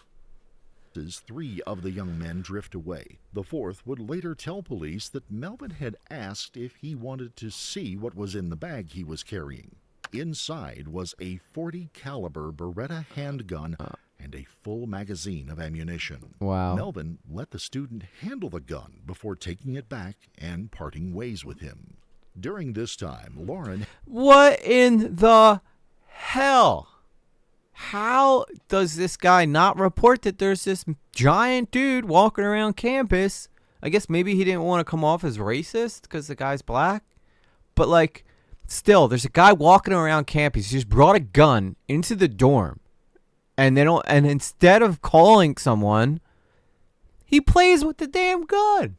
3 of the young men drift away. The 4th would later tell police that Melvin had asked if he wanted to see what was in the bag he was carrying. Inside was a .40 caliber Beretta handgun and a full magazine of ammunition. Wow. Melvin let the student handle the gun before taking it back and parting ways with him. During this time, Lauren... What in the hell? How does this guy not report that there's this giant dude walking around campus? I guess maybe he didn't want to come off as racist because the guy's black. But, like, still, there's a guy walking around campus. He just brought a gun into the dorm. And instead of calling someone, he plays with the damn gun.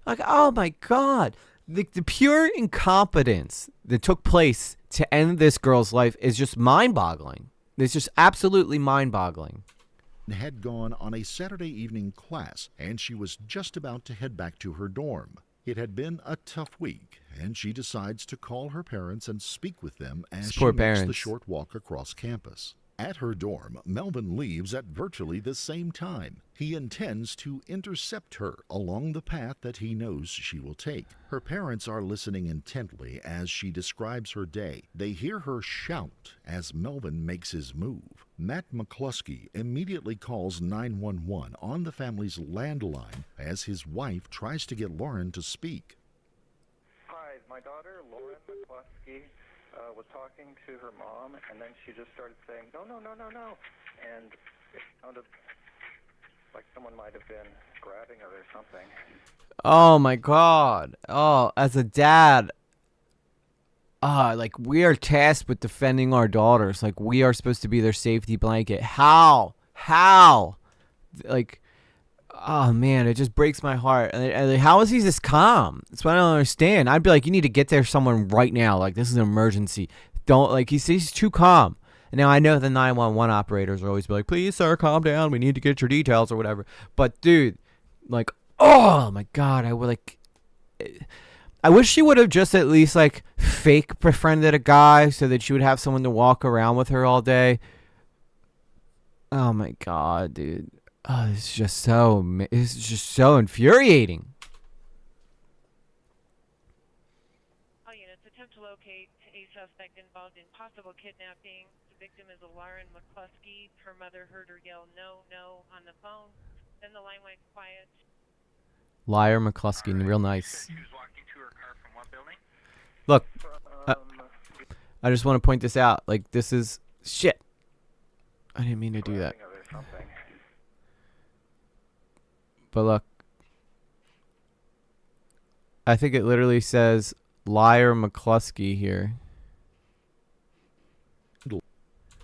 Like, oh my God. The pure incompetence that took place to end this girl's life is just mind-boggling. It's just absolutely mind-boggling. Had gone on a Saturday evening class, and she was just about to head back to her dorm. It had been a tough week, and she decides to call her parents and speak with them as she makes the short walk across campus. At her dorm, Melvin leaves at virtually the same time. He intends to intercept her along the path that he knows she will take. Her parents are listening intently as she describes her day. They hear her shout as Melvin makes his move. Matt McCluskey immediately calls 911 on the family's landline as his wife tries to get Lauren to speak. Hi, my daughter, Lauren McCluskey, was talking to her mom, and then she just started saying, no, no, no, no, no. And it sounded like someone might have been grabbing her or something. Oh, my God. Oh, as a dad, like, we are tasked with defending our daughters. Like, we are supposed to be their safety blanket. How? Like, oh, man, it just breaks my heart. And how is he this calm? That's what I don't understand. I'd be like, you need to get there someone right now. Like, this is an emergency. Don't, like, he's too calm. And now I know the 911 operators are always be like, please, sir, calm down. We need to get your details or whatever. But, dude, like, oh, my God. I wish she would have just at least, like, fake befriended a guy so that she would have someone to walk around with her all day. Oh, my God, dude. Oh, it's just so infuriating. All units, attempt to locate a suspect involved in possible kidnapping. The victim is Lauren McCluskey. Her mother heard her yell, no, no, on the phone. Then the line went quiet. Liar McCluskey, real nice. She was walking to her car from what building? Look, I just want to point this out. Like, this is shit. I didn't mean to do that. But look, I think it literally says Liar McCluskey here.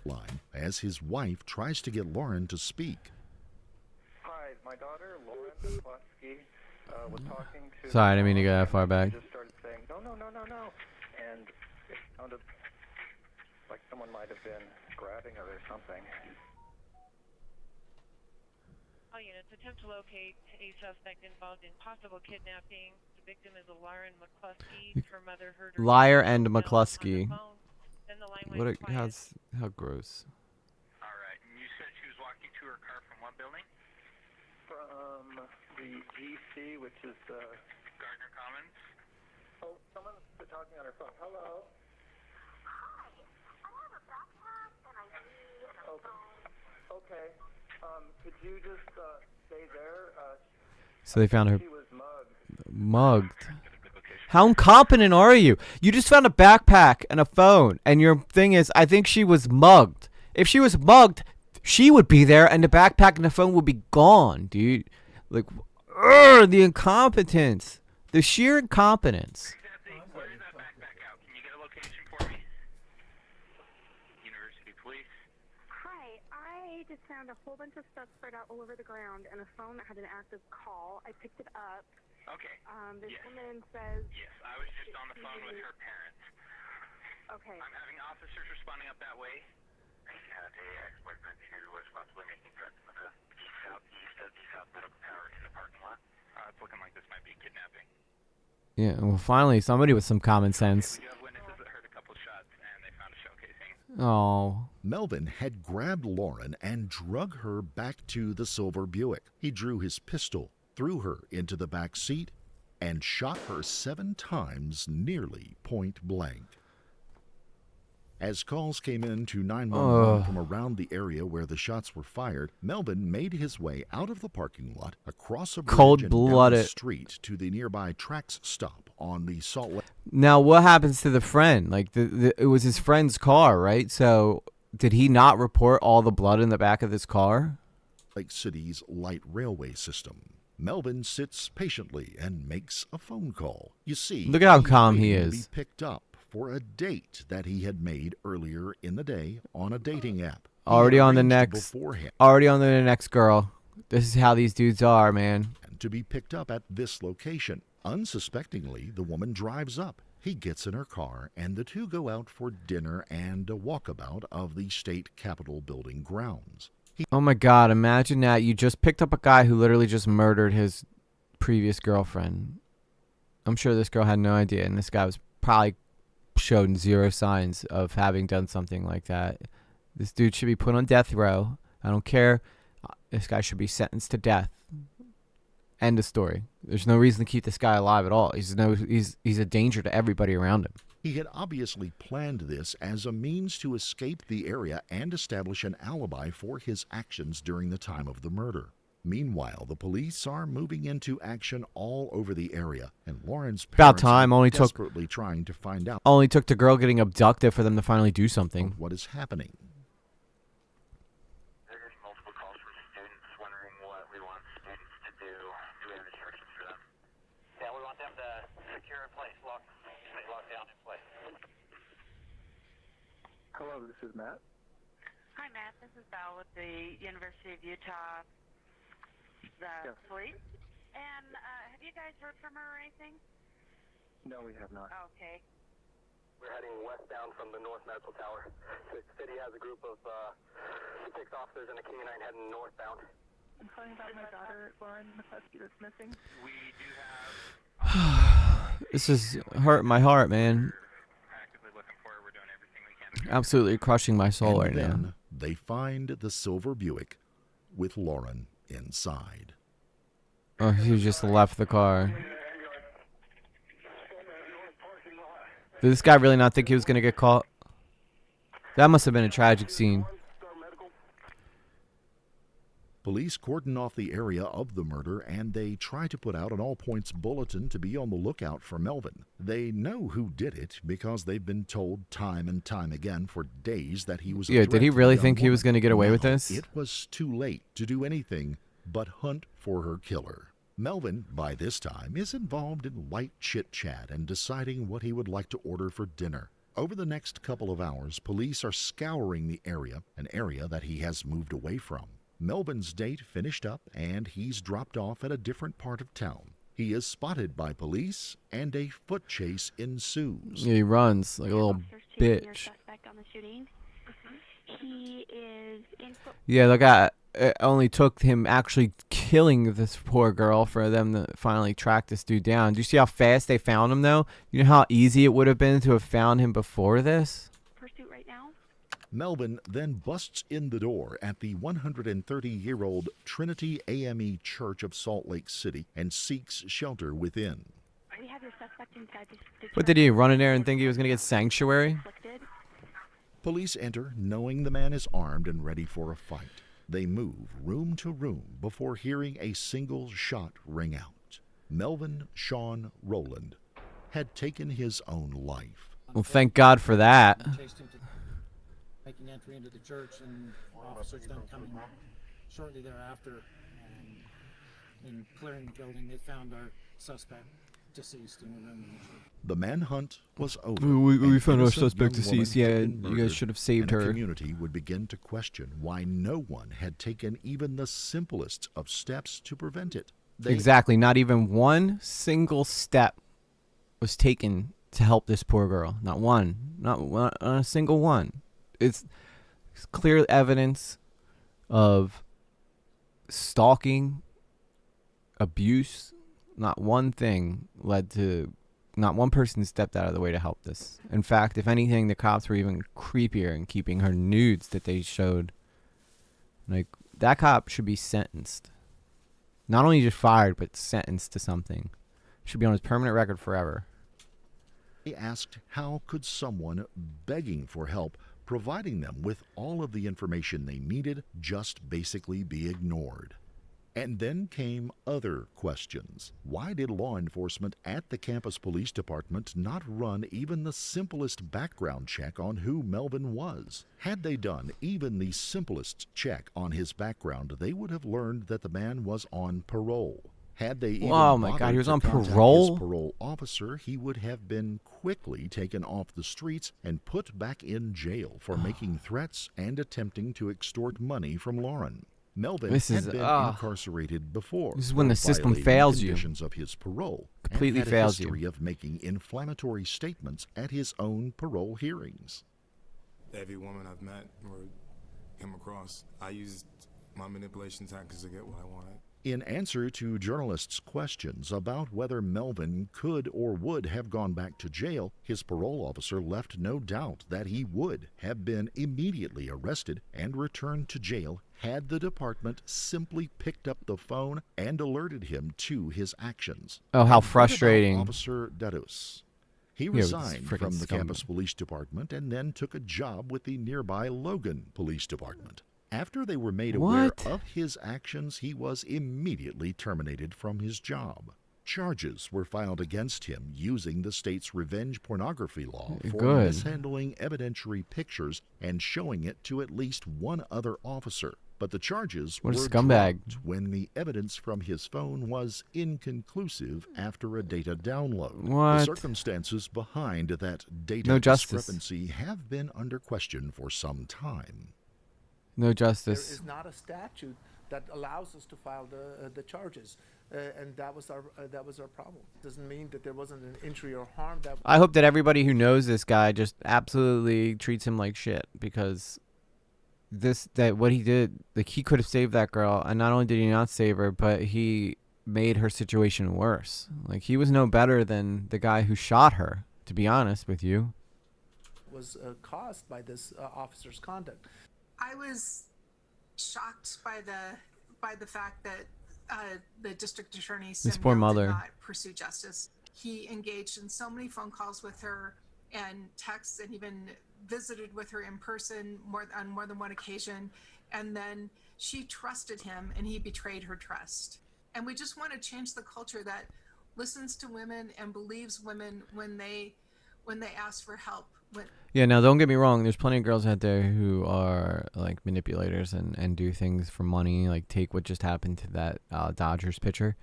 Line as his wife tries to get Lauren to speak. Hi, my daughter, Lauren McCluskey, was talking to... Sorry, I didn't mean to go that far back. She just started saying, no, no, no, no, no. And it sounded like someone might have been grabbing her or something. All units, attempt to locate a suspect involved in possible kidnapping. The victim is Lauren McCluskey. Her mother heard her Liar yell, and no, on the McCluskey. phone. Then the line went quiet. How gross. All right, and you said she was walking to her car from what building? From the GC, which is Gardner Commons. Oh, someone's talking on her phone. Hello? Hi, I have a backpack and I see a phone. Okay. Could you just stay there? So they found her She was mugged. mugged. How incompetent are you? You just found a backpack and a phone, and your thing is, I think she was mugged. If she was mugged, she would be there, and the backpack and the phone would be gone, dude. Like, the incompetence. The sheer incompetence. Exactly. Where is that backpack out? Can you get a location for me? You had found a whole bunch of stuff spread out all over the ground and a phone that had an active call. I picked it up. Okay. This Yes. woman says... Yes, I was just on the phone with her parents. Okay. I'm having officers responding up that way. He had a ex-boyfriend who was possibly making threats in the southeast of the South Medical Tower in the parking lot. It's looking like this might be kidnapping. Yeah, well, finally, somebody with some common sense. We do have witnesses that heard a couple shots, and they found a shell casing. Oh. Melvin had grabbed Lauren and drug her back to the silver Buick. He drew his pistol, threw her into the back seat, and shot her 7 times, nearly point blank. As calls came in to 911 from around the area where the shots were fired, Melvin made his way out of the parking lot, across a bridge and down the Cold-blooded. street to the nearby Trax stop on the Salt Now, what happens to the friend? Like, it was his friend's car, right? So, did he not report all the blood in the back of this car? Lake City's light railway system? Melvin sits patiently and makes a phone call. You see, Look at how he's calm he waiting to is. be picked up for a date that he had made earlier in the day on a dating app. He Already had on the arranged next. beforehand Already on to the next girl. This is how these dudes are, man. to be picked up at this location. Unsuspectingly, the woman drives up. He gets in her car, and the two go out for dinner and a walkabout of the state capitol building grounds. Oh my god, imagine that. You just picked up a guy who literally just murdered his previous girlfriend. I'm sure this girl had no idea, and this guy was probably showed zero signs of having done something like that. This dude should be put on death row. I don't care. This guy should be sentenced to death. End of story. There's no reason to keep this guy alive at all. He's a danger to everybody around him. He had obviously planned this as a means to escape the area and establish an alibi for his actions during the time of the murder. Meanwhile, the police are moving into action all over the area, and Lauren's About parents time. are desperately trying to find out Only took the girl getting abducted for them to finally do something. what is happening. They're getting multiple calls from students wondering what we want students to do. Do we have instructions for them? Yeah, we want them to secure a place, lock down in place. Hello, this is Matt. Hi, Matt. This is Val with the University of Utah Yes. police. And have you guys heard from her or anything? No, we have not. Okay. We're heading westbound from the North Medical Tower. The city has a group of 6 officers and a King-9 heading northbound. I'm calling about my daughter, Lauren McCluskey, that's missing. We do have This is hurt my heart, man. actively looking for her. We're doing everything we can. Absolutely crushing my soul And right then now. they find the silver Buick with Lauren inside. Oh, he just left the car. Did this guy really not think he was going to get caught? That must have been a tragic scene. Police cordon off the area of the murder, and they try to put out an all-points bulletin to be on the lookout for Melvin. They know who did it because they've been told time and time again for days that he was a Yeah, threat did he to the really young think he was woman. going to get away Now, with this? It was too late to do anything but hunt for her killer. Melvin, by this time, is involved in light chit-chat and deciding what he would like to order for dinner. Over the next couple of hours, police are scouring the area, an area that he has moved away from. Melvin's date finished up, and he's dropped off at a different part of town. He is spotted by police, and a foot chase ensues. Yeah, he runs like a little bitch. Suspect on the shooting. He is in. Yeah, look at it. Only took him actually killing this poor girl for them to finally track this dude down. Do you see how fast they found him, though? You know how easy it would have been to have found him before this? Pursuit right now. Melvin then busts in the door at the 130-year-old Trinity AME Church of Salt Lake City and seeks shelter within. We have your suspect inside the What did he run in there and think he was going to get sanctuary? inflicted. Police enter, knowing the man is armed and ready for a fight. They move room to room before hearing a single shot ring out. Melvin Sean Rowland had taken his own life. Well, thank God for that. Chased him to making entry into the church, and officers then coming shortly thereafter and in clearing the building, they found our suspect. deceased in the church. The manhunt was over. We An found our innocent suspect young deceased. woman Yeah, had been you guys murdered, should have saved and her. the community would begin to question why no one had taken even the simplest of steps to prevent it. Exactly. Not even one single step was taken to help this poor girl. Not one. Not a single one. It's clear evidence of stalking, abuse. Not one thing led to, not one person stepped out of the way to help this. In fact, if anything, the cops were even creepier in keeping her nudes that they showed. Like, that cop should be sentenced. Not only just fired, but sentenced to something. Should be on his permanent record forever. They asked how could someone begging for help, providing them with all of the information they needed, just basically be ignored? And then came other questions. Why did law enforcement at the campus police department not run even the simplest background check on who Melvin was? Had they done even the simplest check on his background, they would have learned that the man was on parole. Had they even Oh my God, he was on contact parole? his parole officer, he would have been quickly taken off the streets and put back in jail for making threats and attempting to extort money from Lauren. Melvin had been incarcerated before. This is when the system violating fails you. conditions of his parole. Completely and had fails a history you. of making inflammatory statements at his own parole hearings. Every woman I've met or come across, I used my manipulation tactics to get what I wanted. In answer to journalists' questions about whether Melvin could or would have gone back to jail, his parole officer left no doubt that he would have been immediately arrested and returned to jail had the department simply picked up the phone and alerted him to his actions. Oh, how And what frustrating. about Officer Dadus? He Yeah, with this resigned frickin' from the scum. campus police department and then took a job with the nearby Logan Police Department. After they were made aware What? of his actions, he was immediately terminated from his job. Charges were filed against him using the state's revenge pornography law for Good. mishandling evidentiary pictures and showing it to at least one other officer. But the charges What a were scumbag. dropped when the evidence from his phone was inconclusive after a data download. What? The circumstances behind that data No justice. discrepancy have been under question for some time. No There justice. is not a statute that allows us to file the charges, and that was our problem. Doesn't mean that there wasn't an injury or harm that. I hope that everybody who knows this guy just absolutely treats him like shit, because what he did, like, he could have saved that girl, and not only did he not save her, but he made her situation worse. Like, he was no better than the guy who shot her, to be honest with you. Was caused by this officer's conduct. I was shocked by the fact that the district attorney This poor mother. did not pursue justice. He engaged in so many phone calls with her and texts, and even visited with her in person on more than one occasion. And then she trusted him, and he betrayed her trust. And we just want to change the culture that listens to women and believes women when they ask for help. Yeah, now don't get me wrong. There's plenty of girls out there who are like manipulators and do things for money, like take what just happened to that Dodgers pitcher.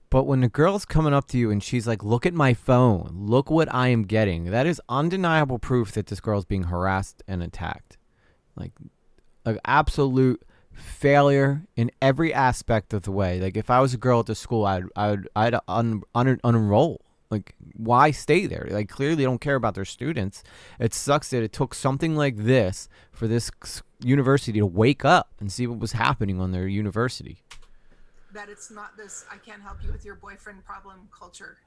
But when the girl's coming up to you and she's like, look at my phone, look what I am getting, that is undeniable proof that this girl's being harassed and attacked. Like, an absolute failure in every aspect of the way. Like, if I was a girl at the school, I'd unenroll. Like, why stay there? Like, clearly they don't care about their students. It sucks that it took something like this for this university to wake up and see what was happening on their university. That it's not this I can't help you with your boyfriend problem culture,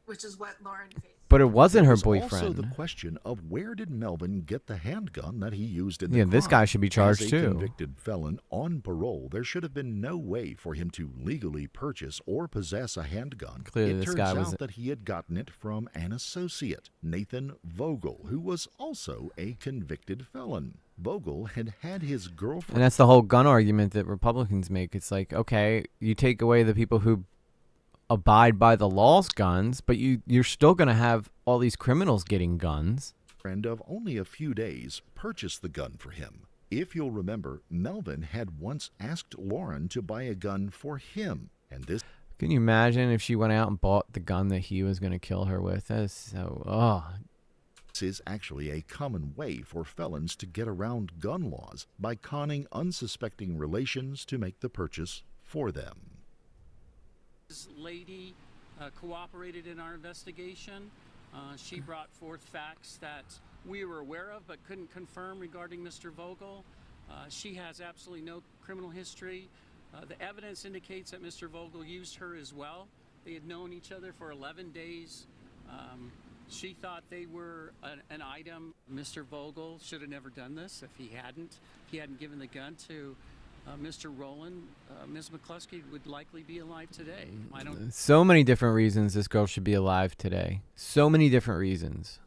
which is what Lauren faced. But it wasn't her There was boyfriend. also the question of where did Melvin get the handgun that he used in the Yeah, this crime? guy should be charged As a too. convicted felon on parole, there should have been no way for him to legally purchase or possess a handgun. Clearly it this turns guy out was- that he had gotten it from an associate, Nathan Vogel, who was also a convicted felon. Vogel had had his girlfriend. And that's the whole gun argument that Republicans make. It's like, okay, you take away the people who abide by the law's guns, but you're still going to have all these criminals getting guns. Friend of only a few days purchased the gun for him. If you'll remember, Melvin had once asked Lauren to buy a gun for him, and this Can you imagine if she went out and bought the gun that he was going to kill her with? That is so, This is actually a common way for felons to get around gun laws by conning unsuspecting relations to make the purchase for them. This lady cooperated in our investigation. She brought forth facts that we were aware of but couldn't confirm regarding Mr. Vogel. She has absolutely no criminal history. The evidence indicates that Mr. Vogel used her as well. They had known each other for 11 days. She thought they were an item. Mr. Vogel should have never done this if he hadn't given the gun to Mr. Rowland. Ms. McCluskey would likely be alive today. So many different reasons this girl should be alive today. So many different reasons.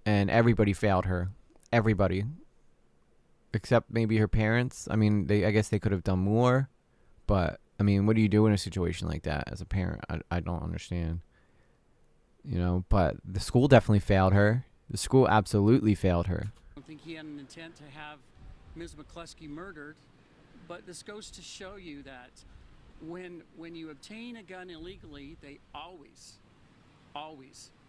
And everybody failed her. Everybody. Except maybe her parents. I mean, I guess they could have done more. But, I mean, what do you do in a situation like that as a parent? I don't understand. You know, but the school definitely failed her. The school absolutely failed her. I don't think he had an intent to have Ms. McCluskey murdered. But this goes to show you that when you obtain a gun illegally, they always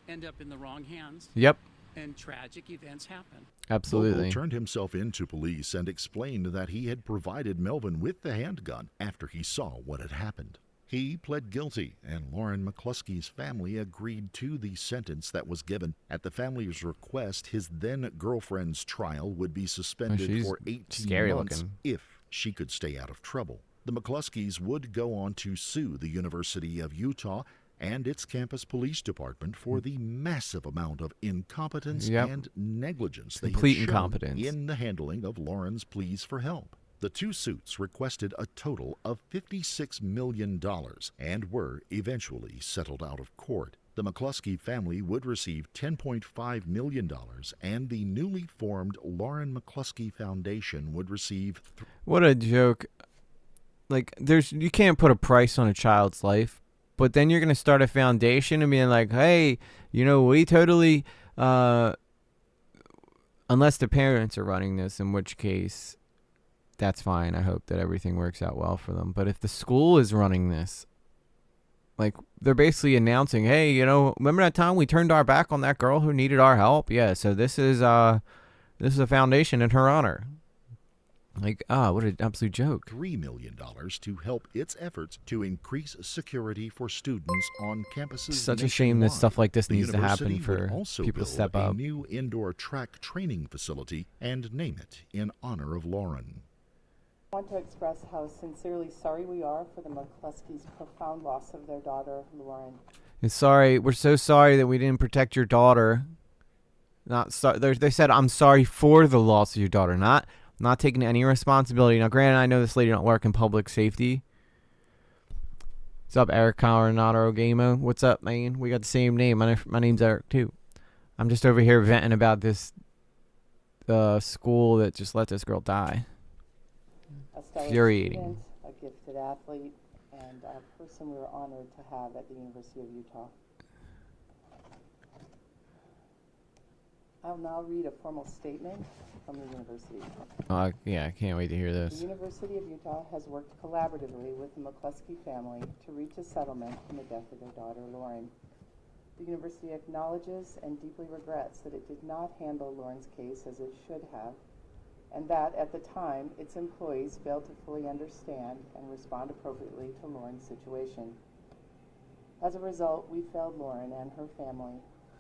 end up in the wrong hands. Yep. And tragic events happen. Absolutely. Vogel turned himself in to police and explained that he had provided Melvin with the handgun after he saw what had happened. He pled guilty, and Lauren McCluskey's family agreed to the sentence that was given. At the family's request, his then-girlfriend's trial would be suspended for 18 months if she could stay out of trouble. The McCluskeys would go on to sue the University of Utah and its campus police department for the massive amount of incompetence and negligence they had shown in the handling of Lauren's pleas for help. The two suits requested a total of $56 million and were eventually settled out of court. The McCluskey family would receive $10.5 million, and the newly formed Lauren McCluskey Foundation would receive... What a joke. Like, you can't put a price on a child's life, but then you're going to start a foundation and being like, hey, you know, we totally... unless the parents are running this, in which case... That's fine. I hope that everything works out well for them. But if the school is running this, like, they're basically announcing, hey, you know, remember that time we turned our back on that girl who needed our help? Yeah, so this is a foundation in her honor. Like, what an absolute joke. $3 million to help its efforts to increase security for students on campuses. Such a shame that stuff like this needs to happen for people to step up. A new indoor track training facility and name it in honor of Lauren. I want to express how sincerely sorry we are for the McCluskeys' profound loss of their daughter, Lauren. We're so sorry that we didn't protect your daughter. They said, I'm sorry for the loss of your daughter, not taking any responsibility. Now, granted, I know this lady don't work in public safety. What's up, Eric Coronado Gamo? What's up, man? We got the same name. My name's Eric, too. I'm just over here venting about this school that just let this girl die. A stellar Infuriating. student, a gifted athlete, and a person we were honored to have at the University of Utah. I'll now read a formal statement from the university. Yeah, I can't wait to hear The this. University of Utah has worked collaboratively with the McCluskey family to reach a settlement from the death of their daughter, Lauren. The university acknowledges and deeply regrets that it did not handle Lauren's case as it should have, and that at the time its employees failed to fully understand and respond appropriately to Lauren's situation. As a result, we failed Lauren and her family.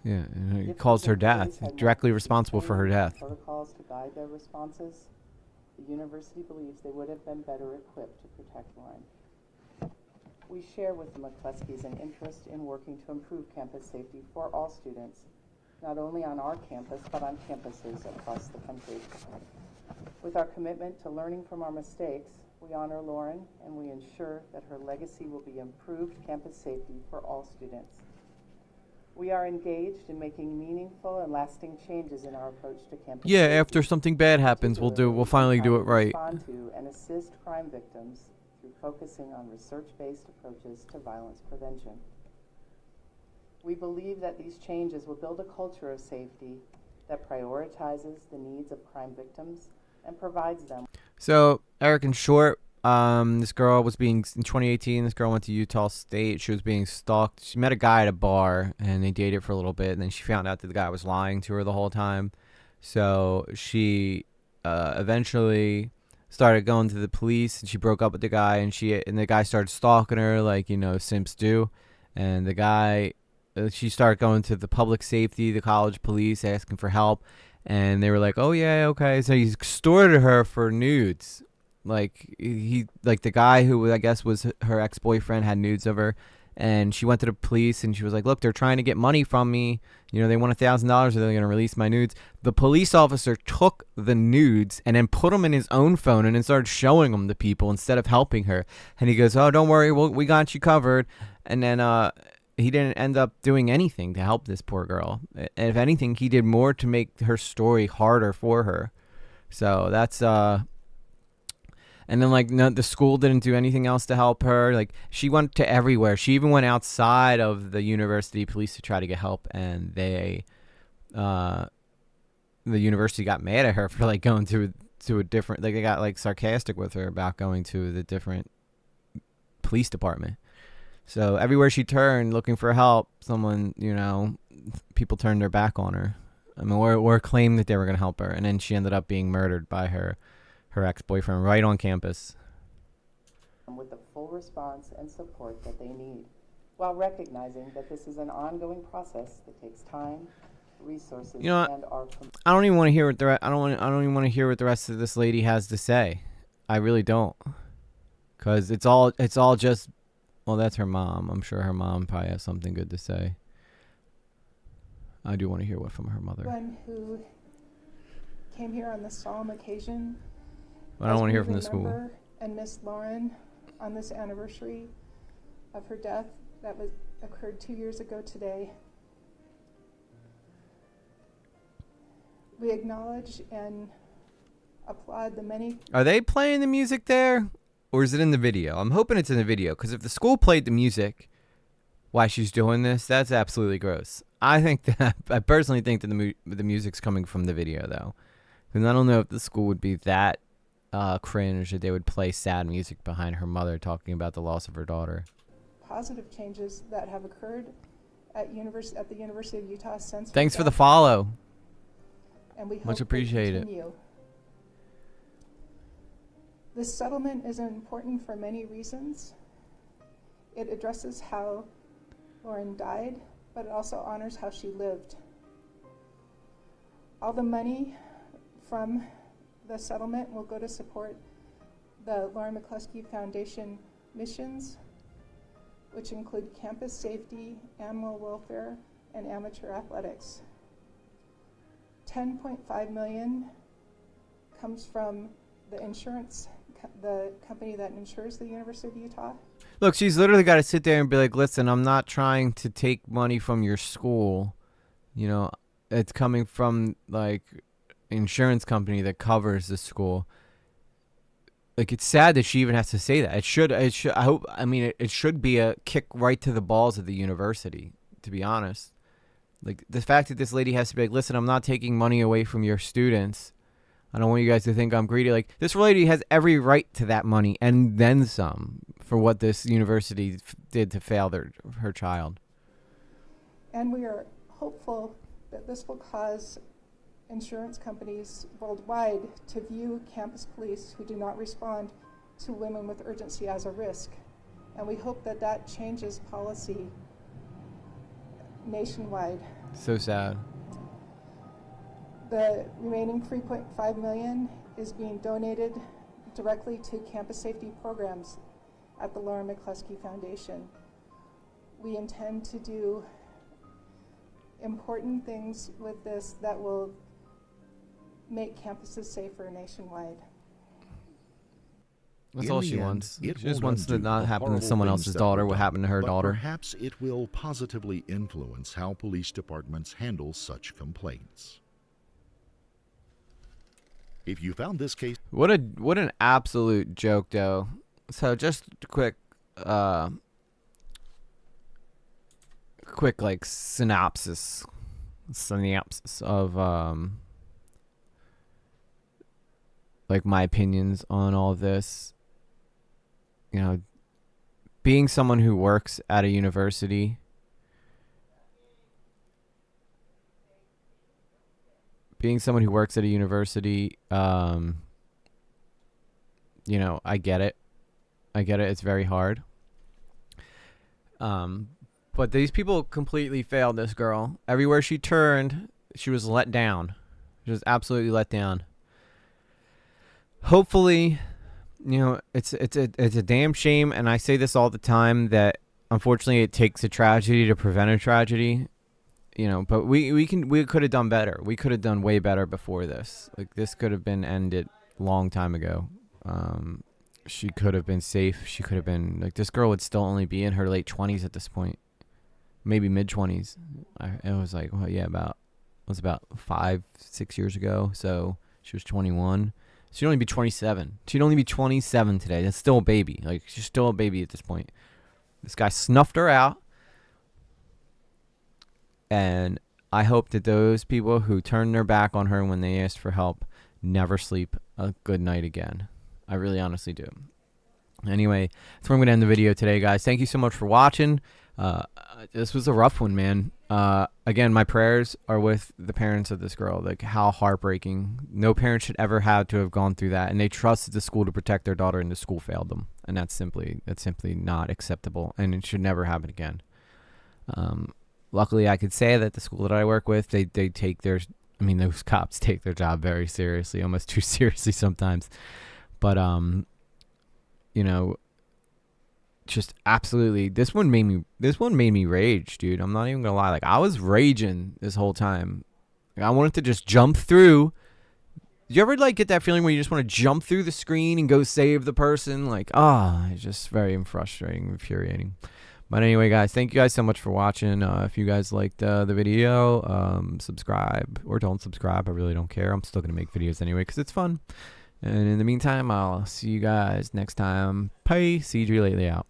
Yeah, and he calls her death. He's directly responsible for her death. Protocols to guide their responses. The university believes they would have been better equipped to protect Lauren. We share with the McCluskeys an interest in working to improve campus safety for all students, not only on our campus, but on campuses across the country. With our commitment to learning from our mistakes, we honor Lauren and we ensure that her legacy will be improved campus safety for all students. We are engaged in making meaningful and lasting changes in our approach to campus Yeah, safety. after something bad happens, we'll finally do it right. Respond to and assist crime victims through focusing on research-based approaches to violence prevention. We believe that these changes will build a culture of safety that prioritizes the needs of crime victims and provides them. So, Eric, in short, This girl was being in 2018. This girl went to Utah State. She was being stalked. She met a guy at a bar, and they dated for a little bit. And then she found out that the guy was lying to her the whole time. So she eventually started going to the police, and she broke up with the guy. And the guy started stalking her, like simps do. And the guy, she started going to the public safety, the college police, asking for help. And they were like, "Oh yeah, okay." So he extorted her for nudes. Like the guy who I guess was her ex-boyfriend had nudes of her, and she went to the police and she was like, "Look, they're trying to get money from me. They want $1,000 or they're gonna release my nudes." The police officer took the nudes and then put them in his own phone and then started showing them to people instead of helping her. And he goes, "Oh, don't worry, we got you covered." And then he didn't end up doing anything to help this poor girl. And if anything, he did more to make her story harder for her. So that's and then no, the school didn't do anything else to help her. Like she went to everywhere. She even went outside of the university police to try to get help, and the university got mad at her for going to a different. They got sarcastic with her about going to the different police department. So everywhere she turned looking for help, someone, people turned their back on her. I mean, or claimed that they were going to help her. And then she ended up being murdered by her ex-boyfriend right on campus. With the full response and support that they need, while recognizing that this is an ongoing process that takes time, resources, and our. I don't even want to hear what I don't even want to hear what the rest of this lady has to say. I really don't, because it's all just. Well, that's her mom. I'm sure her mom probably has something good to say. I do want to hear what from her mother. One who came here on this solemn occasion. But I don't want to hear from the school. And Miss Lauren on this anniversary of her death that occurred 2 years ago today. We acknowledge and applaud the many. Are they playing the music there? Or is it in the video? I'm hoping it's in the video, because if the school played the music while she's doing this, that's absolutely gross. I personally think that the music's coming from the video, though. Because I don't know if the school would be that cringe that they would play sad music behind her mother talking about the loss of her daughter. Positive changes that have occurred at the University of Utah since. Thanks for the follow. And we hope much appreciated. This settlement is important for many reasons. It addresses how Lauren died, but it also honors how she lived. All the money from the settlement will go to support the Lauren McCluskey Foundation missions, which include campus safety, animal welfare, and amateur athletics. $10.5 million comes from the company that insures the University of Utah. Look, she's literally got to sit there and be like, "Listen, I'm not trying to take money from your school. It's coming from insurance company that covers the school." It's sad that she even has to say that. It should. It should be a kick right to the balls of the university, to be honest. The fact that this lady has to be like, "Listen, I'm not taking money away from your students. I don't want you guys to think I'm greedy." This lady has every right to that money and then some for what this university did to fail her child. And we are hopeful that this will cause insurance companies worldwide to view campus police who do not respond to women with urgency as a risk. And we hope that changes policy nationwide. So sad. The remaining $3.5 million is being donated directly to campus safety programs at the Lauren McCluskey Foundation. We intend to do important things with this that will make campuses safer nationwide. That's all she wants. She just wants to not happen to someone else's daughter what happened to her daughter. Perhaps it will positively influence how police departments handle such complaints. If you found this case, what an absolute joke, though. So just a quick synopsis of my opinions on all of this. you know, being someone who works at a university, you know, I get it. It's very hard. But these people completely failed this girl. Everywhere she turned, she was let down. She was absolutely let down. Hopefully, you know, it's a damn shame, and I say this all the time, that unfortunately it takes a tragedy to prevent a tragedy. You know, but we could have done better. We could have done way better before this. Like, this could have been ended long time ago. She could have been safe. She could have been, like, this girl would still only be in her late 20s at this point, maybe mid 20s. It was like, well, yeah, it was about 5-6 years ago. So she was 21. She'd only be 27. She'd only be 27 today. That's still a baby. Like, she's still a baby at this point. This guy snuffed her out. And I hope that those people who turned their back on her when they asked for help never sleep a good night again. I really honestly do. Anyway, that's where I'm going to end the video today, guys. Thank you so much for watching. This was a rough one, man. Again, my prayers are with the parents of this girl. Like, how heartbreaking. No parent should ever have to have gone through that. And they trusted the school to protect their daughter, and the school failed them. And that's simply not acceptable. And it should never happen again. Luckily, I could say that the school that I work with, they take their, I mean, those cops take their job very seriously, almost too seriously sometimes. But, you know, just absolutely, this one made me rage, dude. I'm not even gonna lie. Like, I was raging this whole time. Like, I wanted to just jump through. Do you ever, like, get that feeling where you just want to jump through the screen and go save the person? Like, it's just very frustrating, infuriating. But anyway, guys, thank you guys so much for watching. If you guys liked the video, subscribe or don't subscribe. I really don't care. I'm still going to make videos anyway because it's fun. And in the meantime, I'll see you guys next time. Bye. See you lately out.